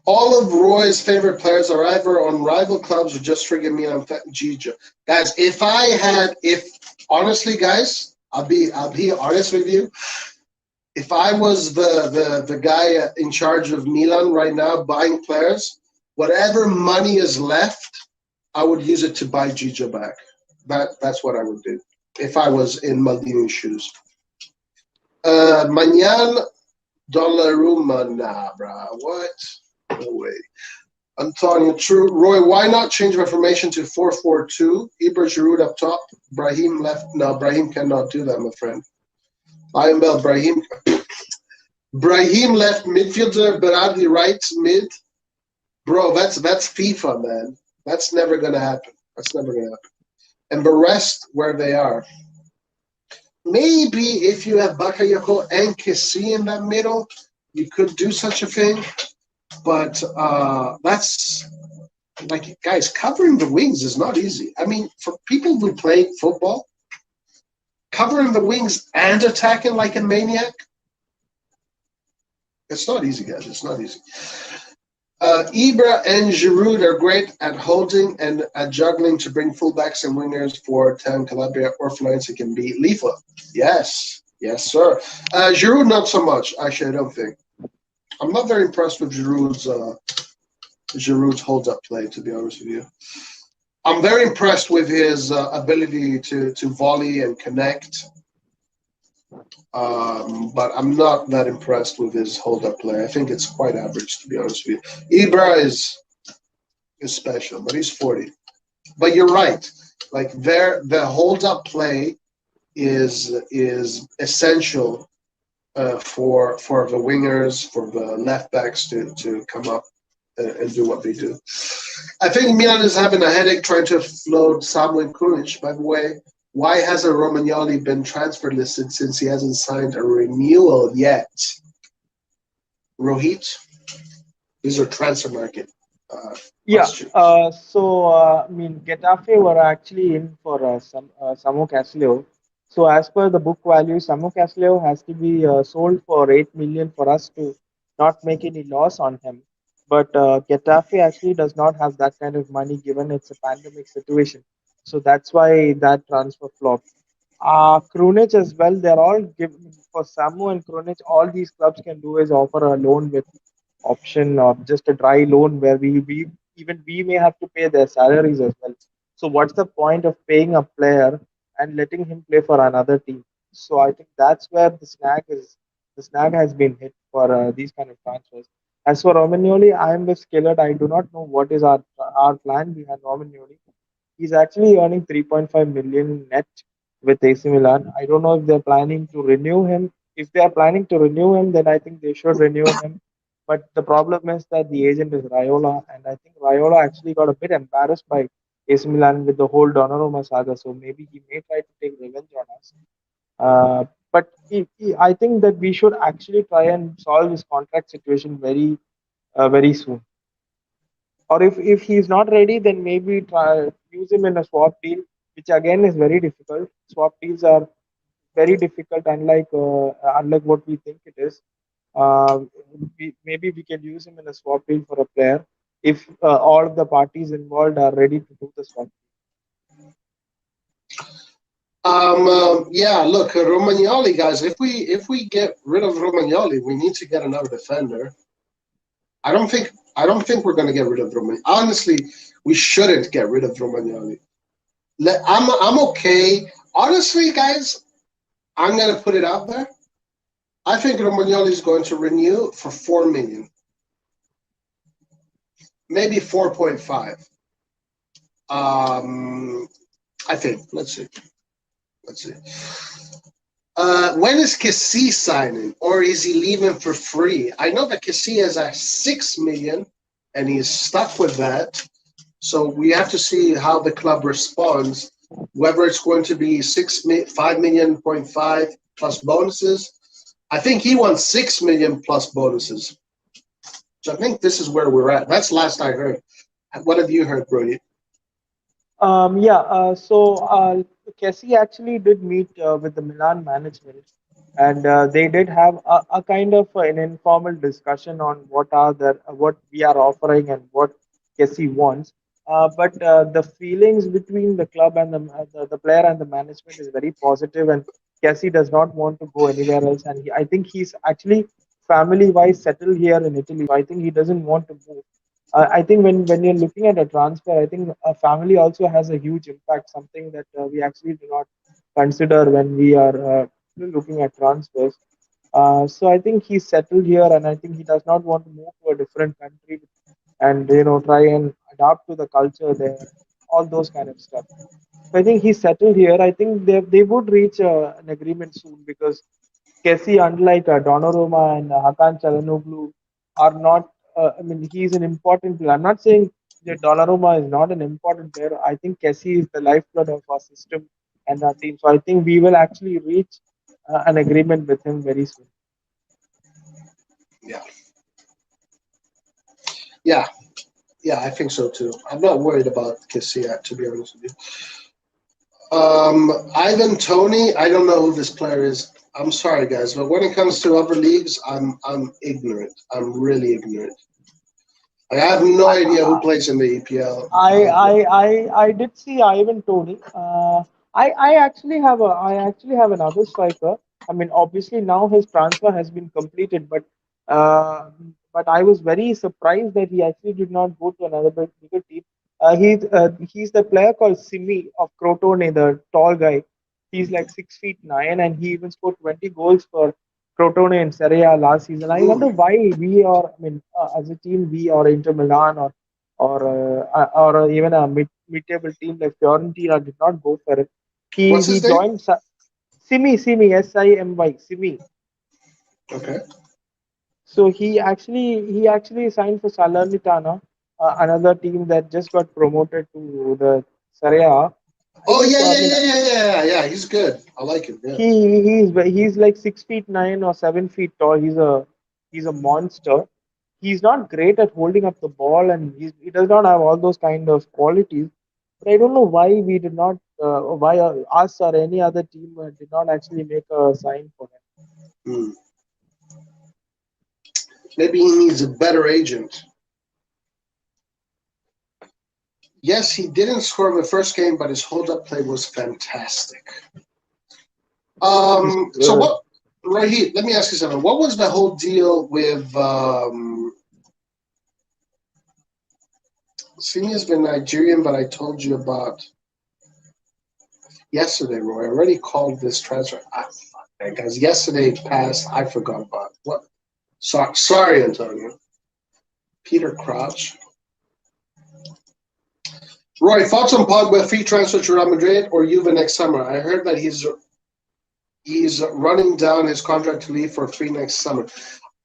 All of Roy's favorite players are either on rival clubs or just friggin' me on Gija. Guys, if honestly, guys, I'll be honest with you. If I was the guy in charge of Milan right now buying players, whatever money is left, I would use it to buy Gija back. That's what I would do if I was in Maldini's shoes. Manyan Donnarumma, nah, brah. What? No way. Antonio, true. Roy, why not change my formation to 4-4-2? Ibra Giroud up top. Brahim left. No, Brahim cannot do that, my friend. Lion Bell, Brahim. Brahim left midfielder, Berardi right mid. Bro, that's FIFA, man. That's never gonna happen. That's never gonna happen. And the rest where they are. Maybe if you have Bakayoko and Kessie in that middle, you could do such a thing. But that's like, guys, covering the wings is not easy. I mean, for people who play football, covering the wings and attacking like a maniac, it's not easy, guys. It's not easy. Ibra and Giroud are great at holding and at juggling to bring fullbacks and wingers for Town Calabria or Florenzi can be lethal. Yes, yes, sir. Giroud, not so much. Actually, I don't think. I'm not very impressed with Giroud's hold-up play, to be honest with you. I'm very impressed with his ability to volley and connect, but I'm not that impressed with his hold-up play. I think it's quite average, to be honest with you. Ibra is special, but he's 40. But you're right. Like the hold-up play is essential for the wingers, for the left backs to come up and do what they do. I think Milan is having a headache trying to float Samuel Krunic. By the way, why hasn't Romagnoli been transfer listed since he hasn't signed a renewal yet? Rohit, these are transfer market Yeah. questions. I mean, Getafe were actually in for Samu Casillo. So as per the book value, Samu Casillo has to be sold for 8 million for us to not make any loss on him. But Getafe actually does not have that kind of money given it's a pandemic situation. So that's why that transfer flopped. Krunic as well. They're all given for Samu and Krunic. All these clubs can do is offer a loan with option or just a dry loan where we even we may have to pay their salaries as well. So what's the point of paying a player and letting him play for another team? So I think that's where the snag has been hit for these kind of transfers. As for Romagnoli, I am with Skillet. I do not know what is our plan behind Romagnoli. He's actually earning 3.5 million net with AC Milan. I don't know if they're planning to renew him. If they are planning to renew him, then I think they should renew him. But the problem is that the agent is Raiola, and I think Raiola actually got a bit embarrassed by AC Milan with the whole Donnarumma saga. So maybe he may try to take revenge on us. But I think that we should actually try and solve his contract situation very soon. Or if he's not ready, then maybe try use him in a swap deal, which again is very difficult. Swap deals are very difficult, unlike what we think it is. Uh, Maybe we can use him in a swap deal for a player if all of the parties involved are ready to do the swap. Yeah, look, Romagnoli, guys. If we get rid of Romagnoli, we need to get another defender. I don't think we're going to get rid of Romagnoli. Honestly, we shouldn't get rid of Romagnoli. I'm okay. Honestly, guys, I'm going to put it out there. I think Romagnoli is going to renew for 4 million, maybe 4.5. I think. Let's see. Let's see. When is Kessie signing, or is he leaving for free? I know that Kessie is at 6 million, and he's stuck with that. So we have to see how the club responds. Whether it's going to be 5 million.5 plus bonuses. I think he wants 6 million plus bonuses. So I think this is where we're at. That's last I heard. What have you heard, Brody? Yeah, Kessie actually did meet with the Milan management, and they did have a kind of an informal discussion on what we are offering and what Kessie wants. But the feelings between the club and the player and the management is very positive, and Kessie does not want to go anywhere else. And I think he's actually family-wise settled here in Italy, so I think he doesn't want to move. I think when you're looking at a transfer, I think a family also has a huge impact, something that we actually do not consider when we are looking at transfers. So I think he's settled here, and I think he does not want to move to a different country and try and adapt to the culture there, all those kind of stuff. So I think he's settled here. I think they would reach an agreement soon because Kessie, unlike Donnarumma and Hakan Çalhanoğlu, are not. I mean, he's an important player. I'm not saying that Donnarumma is not an important player. I think Kessie is the lifeblood of our system and our team. So I think we will actually reach an agreement with him very soon. Yeah, yeah, yeah. I think so too. I'm not worried about Kessie, to be honest with you. Ivan Tony, I don't know who this player is. I'm sorry, guys, but when it comes to other leagues, I'm ignorant. I'm really ignorant. I have no idea who plays in the EPL. I did see Ivan Tony. I actually have another striker. I mean, obviously now his transfer has been completed, uh, but I was very surprised that he actually did not go to another bigger team. He's the player called Simi of Crotone, the tall guy. He's like 6 feet 9, and he even scored 20 goals for Crotone in Serie A last season. I wonder Hmm. why as a team, we or Inter Milan or even a mid-table team like Fiorentina did not go for it. What's He his name? joined Simi Simy Simi. Okay. So he actually signed for Salernitana, another team that just got promoted to the Serie A. I Oh guess yeah, I yeah, mean yeah, yeah, yeah, yeah. He's good. I like him. Yeah. he's like 6 feet 9 or 7 feet tall. He's a monster. He's not great at holding up the ball, and he does not have all those kind of qualities. But I don't know why we did not, why us or any other team did not actually make a sign for him. Hmm. Maybe he needs a better agent. Yes, he didn't score in the first game, but his hold-up play was fantastic. He's So good. what? Right here, let me ask you something. What was the whole deal with? Simi has been Nigerian, but I told you about. Yesterday, Roy, I already called this transfer. Guys, yesterday passed. I forgot about it. What? Sorry, Antonio. Peter Crouch. Roy, thoughts on Pogba free transfer to Real Madrid or Juve next summer? I heard that he's running down his contract to leave for free next summer.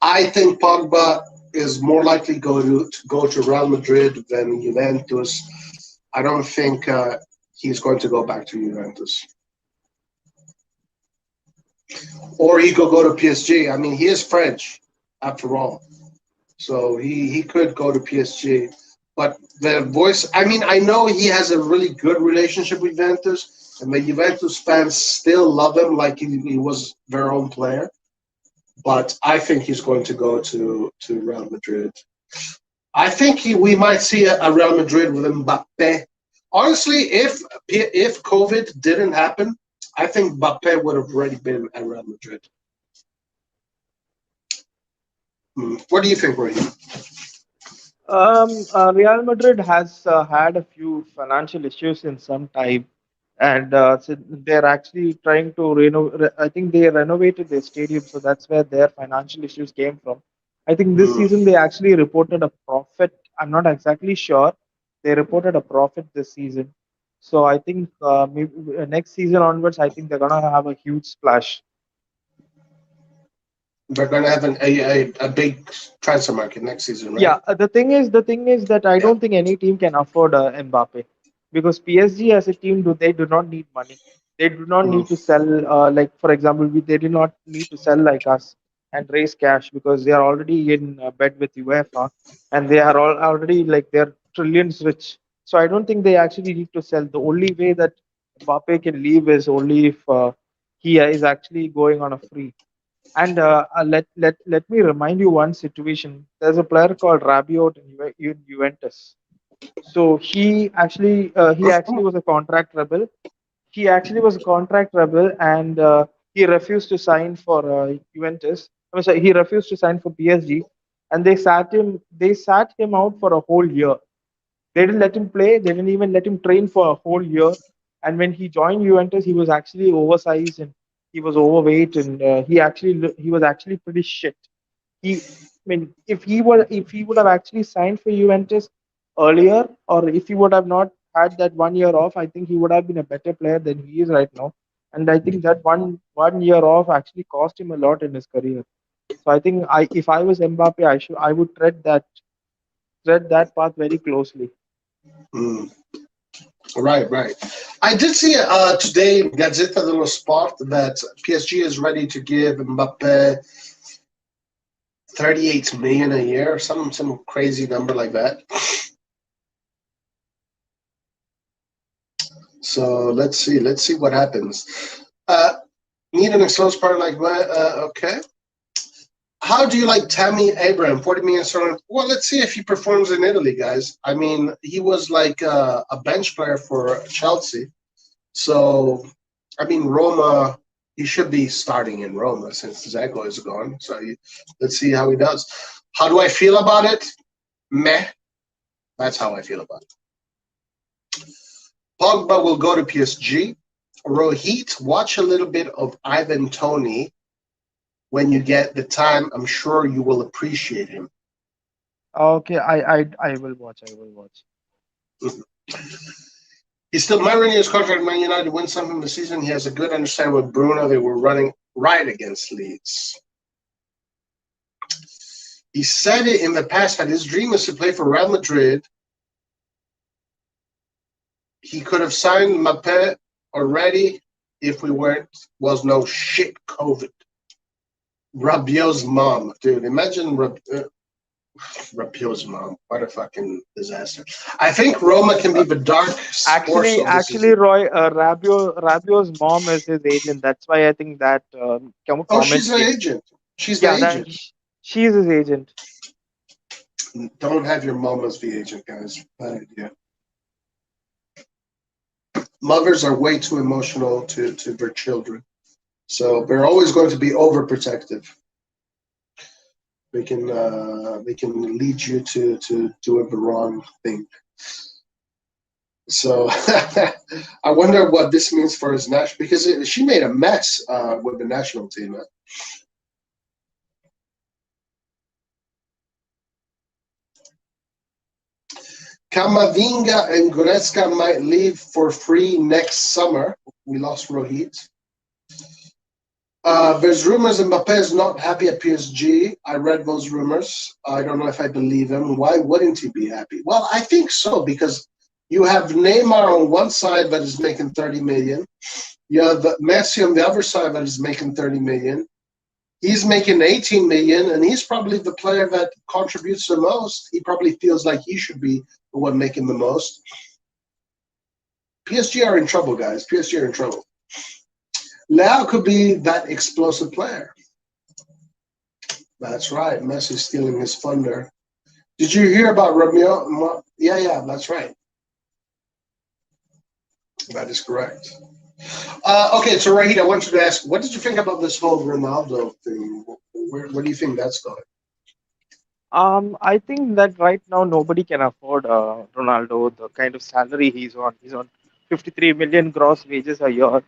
I think Pogba is more likely go to Real Madrid than Juventus. I don't think he's going to go back to Juventus. Or he could go to PSG. I mean, he is French, after all. So he could go to PSG. But the voice, I mean, I know he has a really good relationship with Juventus, and the Juventus fans still love him like he was their own player. But I think he's going to go to Real Madrid. I think we might see a Real Madrid with Mbappe. Honestly, if COVID didn't happen, I think Mbappe would have already been at Real Madrid. What do you think, Brahim? Real Madrid has had a few financial issues in some time, and so they're actually trying to I think they renovated their stadium, so that's where their financial issues came from. I think this Mm, season they actually reported a profit. I'm not exactly sure. They reported a profit this season, so I think maybe next season onwards, I think they're gonna have a huge splash. they're going to have a big transfer market next season, right? Yeah, the thing is that I Yeah. don't think any team can afford Mbappe because PSG as a team they do not need money. They do not Mm, need to sell like for example they do not need to sell like us and raise cash because they are already in bed with UEFA and they are already like they're trillions rich. So I don't think they actually need to sell. The only way that Mbappe can leave is only if he is actually going on a free. And let me remind you one situation. There's a player called Rabiot in Juventus. So he actually was a contract rebel. He actually was a contract rebel, and he refused to sign for Juventus. I mean, sorry, he refused to sign for PSG, and they sat him out for a whole year. They didn't let him play. They didn't even let him train for a whole year. And when he joined Juventus, he was actually oversized and he was overweight, and he was actually pretty shit. I mean, if he would have actually signed for Juventus earlier, or if he would have not had that 1 year off, I think he would have been a better player than he is right now. And I think that one year off actually cost him a lot in his career. So I think if I was Mbappe, I would tread that path very closely. mm. Right, right. I did see today in Gazzetta dello Sport that PSG is ready to give Mbappe 38 million a year, some crazy number like that. So let's see what happens. Uh, Need an exposed partner like that? Okay. How do you like Tammy Abraham? 40 million sterling. Well, let's see if he performs in Italy, guys. I mean, he was like a bench player for Chelsea. So, I mean, Roma, he should be starting in Roma since Zeko is gone. So, let's see how he does. How do I feel about it? Meh. That's how I feel about it. Pogba will go to PSG. Rohit, watch a little bit of Ivan Toney when you get the time. I'm sure you will appreciate him. Okay, I will watch. I will watch. He's still marrying his contract at Man United to win something this season. He has a good understanding with Bruno. They were running right against Leeds. He said it in the past that his dream is to play for Real Madrid. He could have signed Mbappe already if we was no shit COVID. Rabiot's mom, dude. Imagine Rabiot's mom. What a fucking disaster. I think Roma can be the dark horse Actually, of the actually, season. Roy, Rabiot's mom is his agent. That's why I think that Oh, comment she's the came. agent. She's the Yeah, that agent. she's his agent. Don't have your mom as the agent, guys. Bad idea. Mothers are way too emotional to their children. So they're always going to be overprotective. They can lead you to doing the wrong thing. So I wonder what this means for his national because she made a mess with the national team. Kamavinga and Goretzka might leave for free next summer. We lost Rohit. There's rumors Mbappe is not happy at PSG. I read those rumors. I don't know if I believe him. Why wouldn't he be happy? Well, I think so because you have Neymar on one side that is making 30 million. You have Messi on the other side that is making 30 million. He's making 18 million, and he's probably the player that contributes the most. He probably feels like he should be the one making the most. PSG are in trouble, guys. PSG are in trouble. Leao could be that explosive player. That's right. Messi stealing his thunder. Did you hear about Romeo? Yeah, yeah, that's right. That is correct. Okay, so Rahid, I want you to ask, what did you think about this whole Ronaldo thing? Where do you think that's going? I think that right now nobody can afford Ronaldo the kind of salary he's on. He's on 53 million gross wages a year.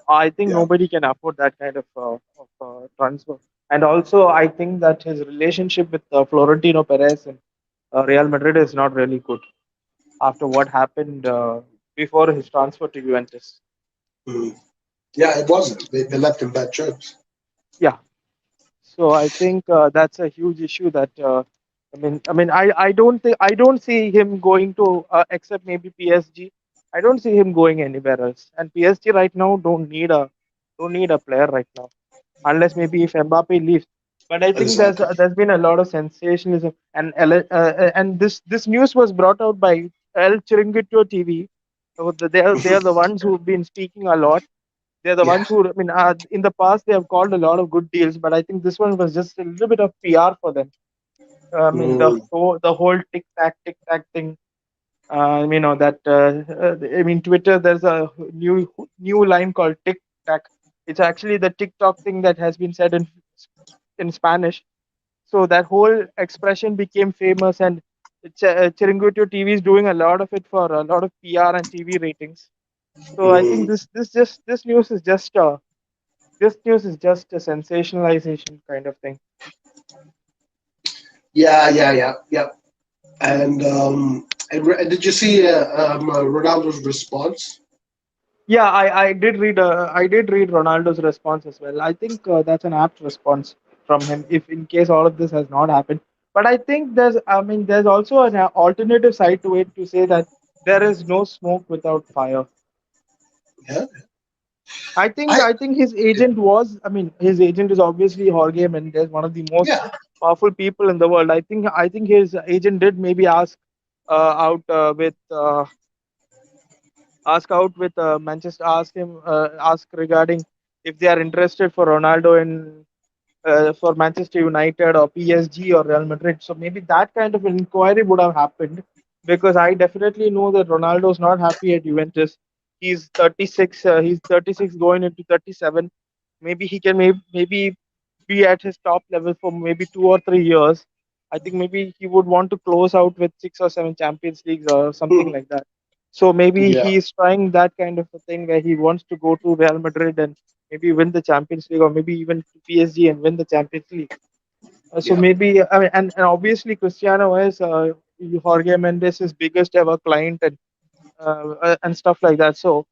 I think Yeah. nobody can afford that kind of transfer. And also, I think that his relationship with Florentino Perez and Real Madrid is not really good after what happened before his transfer to Juventus. Mhm. Yeah, it wasn't. They left in bad terms. Yeah, so I think that's a huge issue. That I don't see him going to except maybe PSG. I don't see him going anywhere else. And PSG right now don't need a player right now, unless maybe if Mbappe leaves. But I think Exactly. there's been a lot of sensationalism, and and this news was brought out by El Chiringuito TV. So they are the ones who've been speaking a lot. They're the Yeah. ones who, in the past they have called a lot of good deals, but I think this one was just a little bit of PR for them. Mm, The whole tic tac thing. That Twitter. There's a new line called tic tac. It's actually the TikTok thing that has been said in Spanish. So that whole expression became famous, and Chiringuito TV is doing a lot of it for a lot of PR and TV ratings. So I think mm. this news is just a sensationalization kind of thing. Yeah, yeah, yeah, yeah. And did you see Ronaldo's response? Yeah, I did read Ronaldo's response as well. I think that's an apt response from him. If in case all of this has not happened, but I think there's also an alternative side to it to say that there is no smoke without fire. Yeah, I I think his agent was. His agent is obviously Jorge Mendes, one of the most yeah, powerful people in the world. I think his agent did maybe out with ask out with Manchester, ask regarding if they are interested for Ronaldo in for Manchester United or PSG or Real Madrid. So maybe that kind of inquiry would have happened because I definitely know that Ronaldo is not happy at Juventus. He's 36. He's 36 going into 37. Maybe he can maybe be at his top level for maybe 2 or 3 years. I think maybe he would want to close out with 6 or 7 Champions Leagues or something like that. So maybe yeah, he's trying that kind of a thing where he wants to go to Real Madrid and maybe win the Champions League, or maybe even to PSG and win the Champions League. So yeah, maybe and obviously Cristiano is Jorge Mendes' biggest ever client and stuff like that. So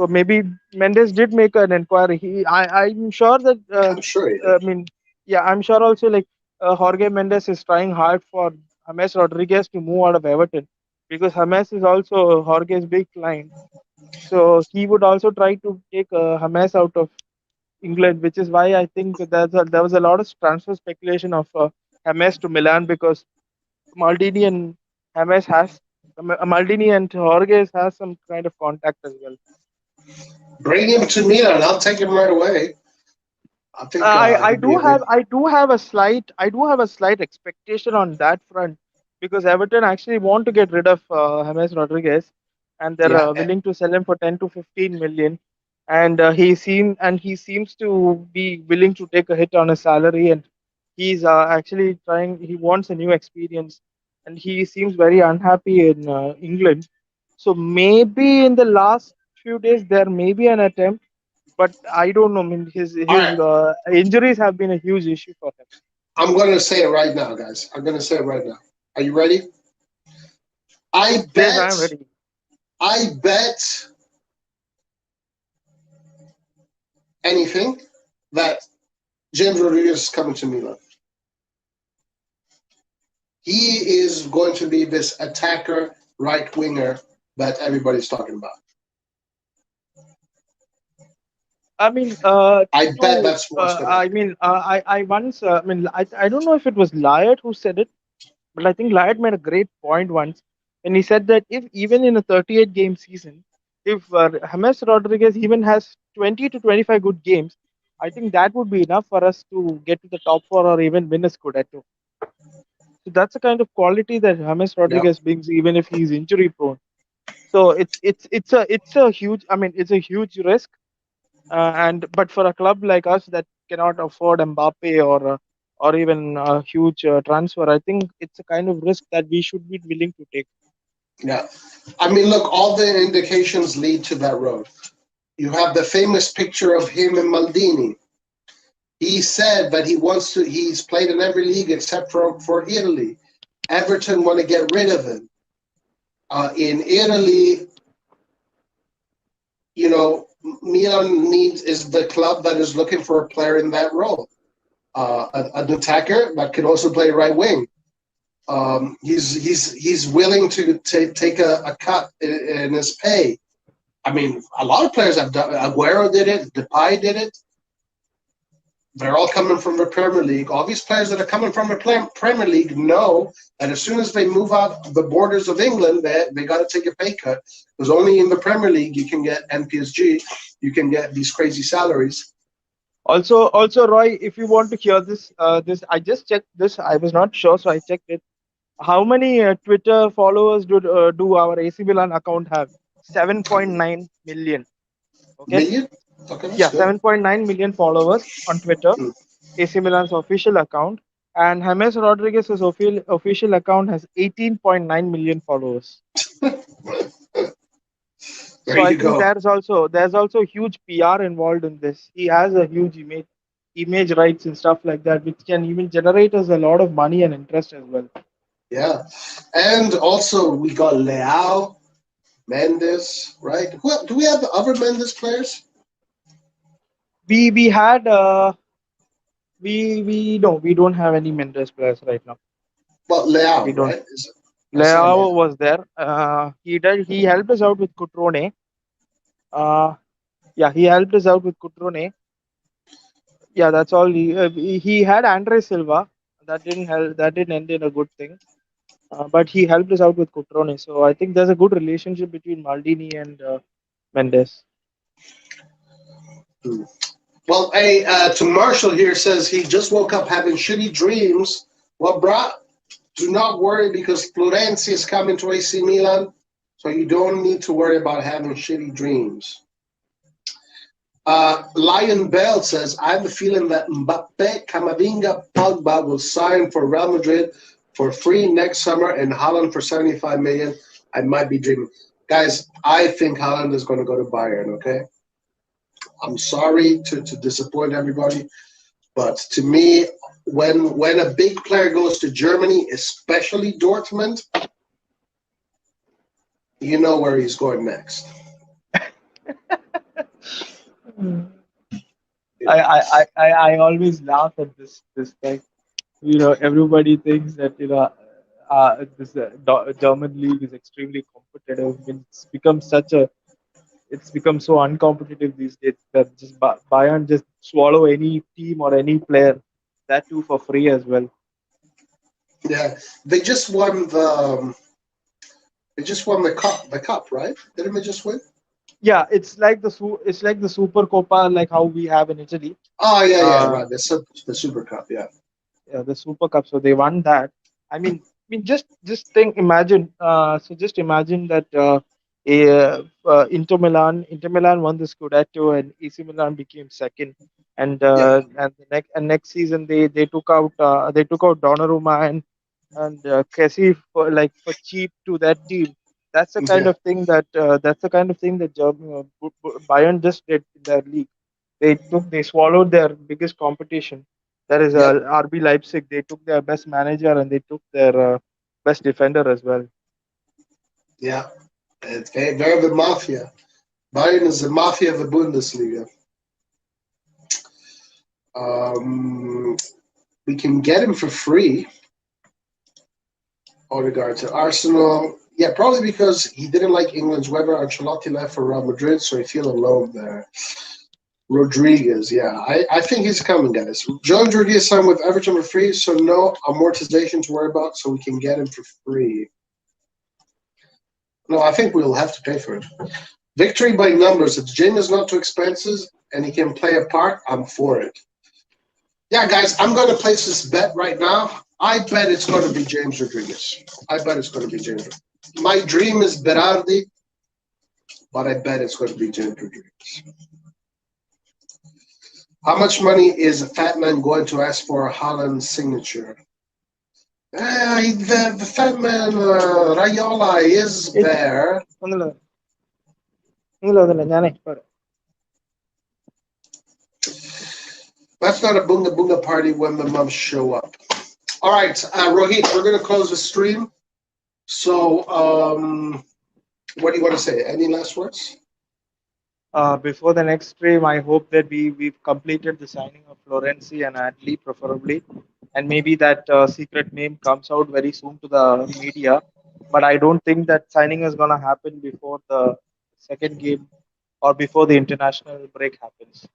maybe Mendes did make an inquiry. I'm sure that I'm sure he did. I mean yeah, I'm sure also like Jorge Mendes is trying hard for James Rodriguez to move out of Everton because James is also Jorge's big client. So he would also try to take James out of England, which is why I think there was a lot of transfer speculation of James to Milan because Maldini and James Maldini and Jorge has some kind of contact as well. Bring him to Milan. I'll take him right away. I think he'd be a great. I do have a slight expectation on that front because Everton actually want to get rid of James Rodriguez and they're Yeah, willing to sell him for 10 to 15 million, and he seems to be willing to take a hit on his salary, and he's actually trying. He wants a new experience, and he seems very unhappy in England. So maybe in the last few days there may be an attempt, but I don't know. I mean, All his right, injuries have been a huge issue for him. I'm going to say it right now, guys. I'm going to say it right now. Are you ready? I Yes, I bet, am ready. I bet anything that James Rodriguez is coming to Milan. He is going to be this attacker right winger that everybody's talking about. I mean, I bet that's what's going to happen. I once, I don't know if it was Lyot who said it, but I think Lyot made a great point once, and he said that if even in a 38 game season, if James Rodriguez even has 20 to 25 good games, I think that would be enough for us to get to the top four or even win a Scudetto. So that's the kind of quality that James Yep. Rodriguez brings, even if he's injury prone. So it's a huge. I mean, it's a huge risk, and but for a club like us that cannot afford Mbappe or even a huge transfer, I think it's a kind of risk that we should be willing to take. Yeah. I mean, look, all the indications lead to that road. You have the famous picture of him and Maldini. He said that he wants to. He's played in every league except for Italy. Everton want to get rid of him. In Italy, you know, Milan needs is the club that is looking for a player in that role. An attacker that can also play right wing. He's willing to take a cut in his pay. I mean, a lot of players have done. Aguero did it. Depay did it. They're all coming from the Premier League. All these players that are coming from the Premier League know that as soon as they move out the borders of England, they got to take a pay cut because only in the Premier League you can get NPSG, you can get these crazy salaries. Also, Roy, if you want to hear this I just checked this. I was not sure, so I checked it. How many Twitter followers do our AC Milan account have? 7.9 million. Okay, Million? Okay, that's yeah, good. 7.9 million followers on Twitter. Hmm. AC Milan's official account, and James Rodriguez's official account has 18.9 million followers. There So I you think go. there's also huge PR involved in this. He has a huge image rights and stuff like that, which can even generate us a lot of money and interest as well. Yeah. And also we got Leao, Mendes, right? Do we have other Mendes players? We had we no, we don't have any Mendes players right now. Well, We Leao, don't. right? I saw Leao Leao. was there. He helped us out with Cutrone. Yeah, he helped us out with Cutrone. Yeah, that's all. He had Andre Silva. That didn't help. That didn't end in a good thing. But he helped us out with Cutrone. So I think there's a good relationship between Maldini and Mendes. Hmm. Well, hey, to Marshall here says he just woke up having shitty dreams. Well, brah, do not worry because Florenzi is coming to AC Milan, so you don't need to worry about having shitty dreams. Lion Bell says, I have a feeling that Mbappe, Camavinga, Pogba will sign for Real Madrid for free next summer and Haaland for 75 million. I might be dreaming. Guys, I think Haaland is going to go to Bayern, okay? I'm sorry to disappoint everybody, but to me, when a big player goes to Germany, especially Dortmund, you know where he's going next. Mm. You I, know. I, I always laugh at this thing. Everybody thinks that this German league is extremely competitive. I mean, it's become so uncompetitive these days that just Bayern just swallow any team or any player, that too for free as well. Yeah, they just won the cup, right? Didn't they just win? Yeah, it's like the Super Copa, like how we have in Italy. Oh yeah, Uh, right. The Super Cup, yeah. the Super Cup. So they won that. I mean, just think, imagine. Just imagine that Inter Milan won the Scudetto and AC Milan became second, Yeah. and next season they took out Donnarumma and Kessie for cheap to that team. That's the kind Yeah, of thing that Bayern just did in their league. They swallowed their biggest competition. That is yep, RB Leipzig. They took their best manager and they took their best defender as well. yeah. It's very the mafia. Bayern is the mafia of the Bundesliga. Um, we can get him for free. Odegaard to Arsenal. Yeah, probably because he didn't like England's weather. Ancelotti left for Real Madrid, so he feel alone there. Rodriguez, yeah, I think he's coming, guys. John Rodriguez signed with Everton for free, so no amortization to worry about, so we can get him for free. No, I think we'll have to pay for it. Victory by numbers. If Jim is not too expensive and he can play a part, I'm for it. Yeah, guys, I'm going to place this bet right now. I bet it's going to be James Rodriguez. I bet it's going to be James. My dream is Berardi, but I bet it's going to be James Rodriguez. How much money is a fat man going to ask for a Holland signature? The fat man Raiola is there. That's not a bunga bunga party when the mums show up. All right, Rohit, we're going to close the stream. So, what do you want to say? Any last words? Before the next stream, I hope that we've completed the signing of Florenzi and Adli, preferably, and maybe that secret name comes out very soon to the media. But I don't think that signing is gonna happen before the second game or before the international break happens.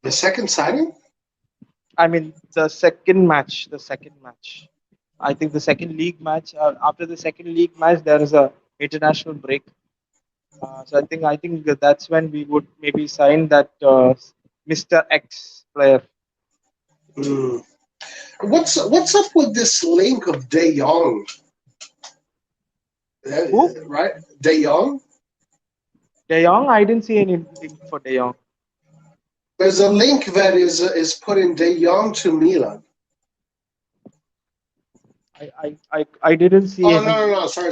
The second signing? I mean, the second match. The second match. I think the second league match. After the second league match, there is a international break. So I think that's when we would maybe sign that Mr. X player. Hmm. What's up with this link of De Jong? Who? Right, De Jong. De Jong? I didn't see any link for De Jong. There's a link that is putting De Jong to Milan. I didn't see Oh any. no! Sorry.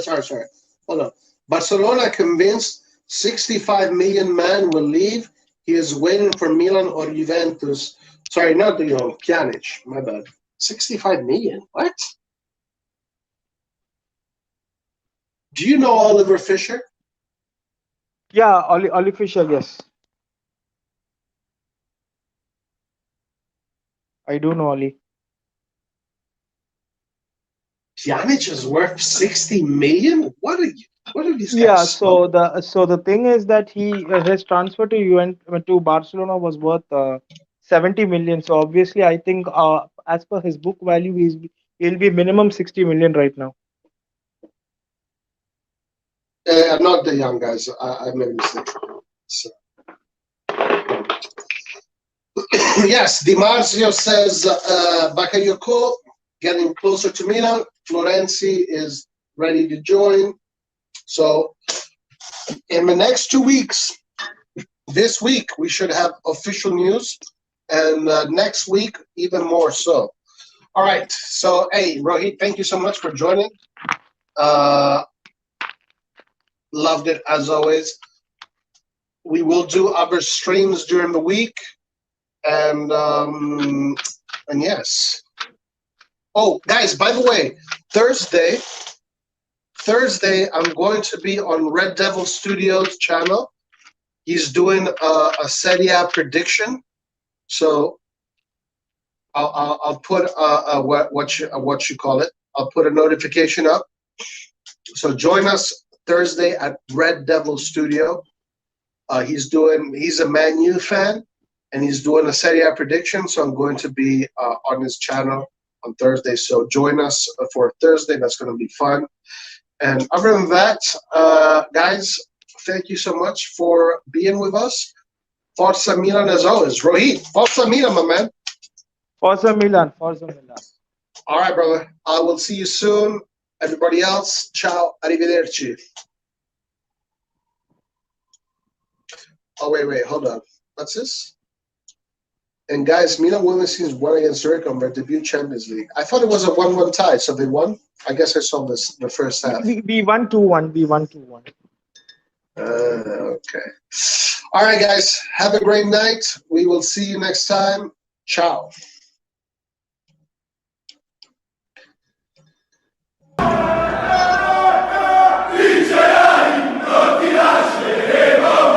Hold on. Barcelona convinced 65 million man will leave. He is waiting for Milan or Juventus. Sorry, not De Jong. Pjanic. My bad. 65 million. What? Do you know Oliver Fisher? Yeah, Oli Fisher. Yes, I do know Oli. Pjanic is worth 60 million? What are these Yeah. guys smoking? So the thing is that his transfer to to Barcelona was worth 70 million. So obviously, I think as per his book value, he'll be minimum 60 million right now. I'm not the young guys. I made a mistake. So. Yes, Di Marzio says Bakayoko getting closer to Milan. Florenzi is ready to join. So in the next 2 weeks, this week we should have official news, and next week even more so. All right. So hey, Rohit, thank you so much for joining. Loved it as always. We will do other streams during the week, and yes. Oh, guys, by the way, Thursday, I'm going to be on Red Devil Studios channel. He's doing a Serie A prediction, so I'll put what you call it. I'll put a notification up. So join us Thursday at Red Devil Studio. He's a Man U fan, and he's doing a Serie A prediction. So I'm going to be on his channel on Thursday. So join us for Thursday. That's going to be fun. And other than that, guys, thank you so much for being with us. Forza Milan as always. Rohit, Forza Milan, my man. Forza Milan. Forza Milan. All right, brother. I will see you soon. Everybody else, ciao, arrivederci. Oh, wait, hold on. What's this? And guys, Milan women's teams won against Zurich on their debut Champions League. I thought it was a 1-1 tie, so they won. I guess I saw this the first half. We won 2-1. We won 2-1. Okay. All right, guys. Have a great night. We will see you next time. Ciao.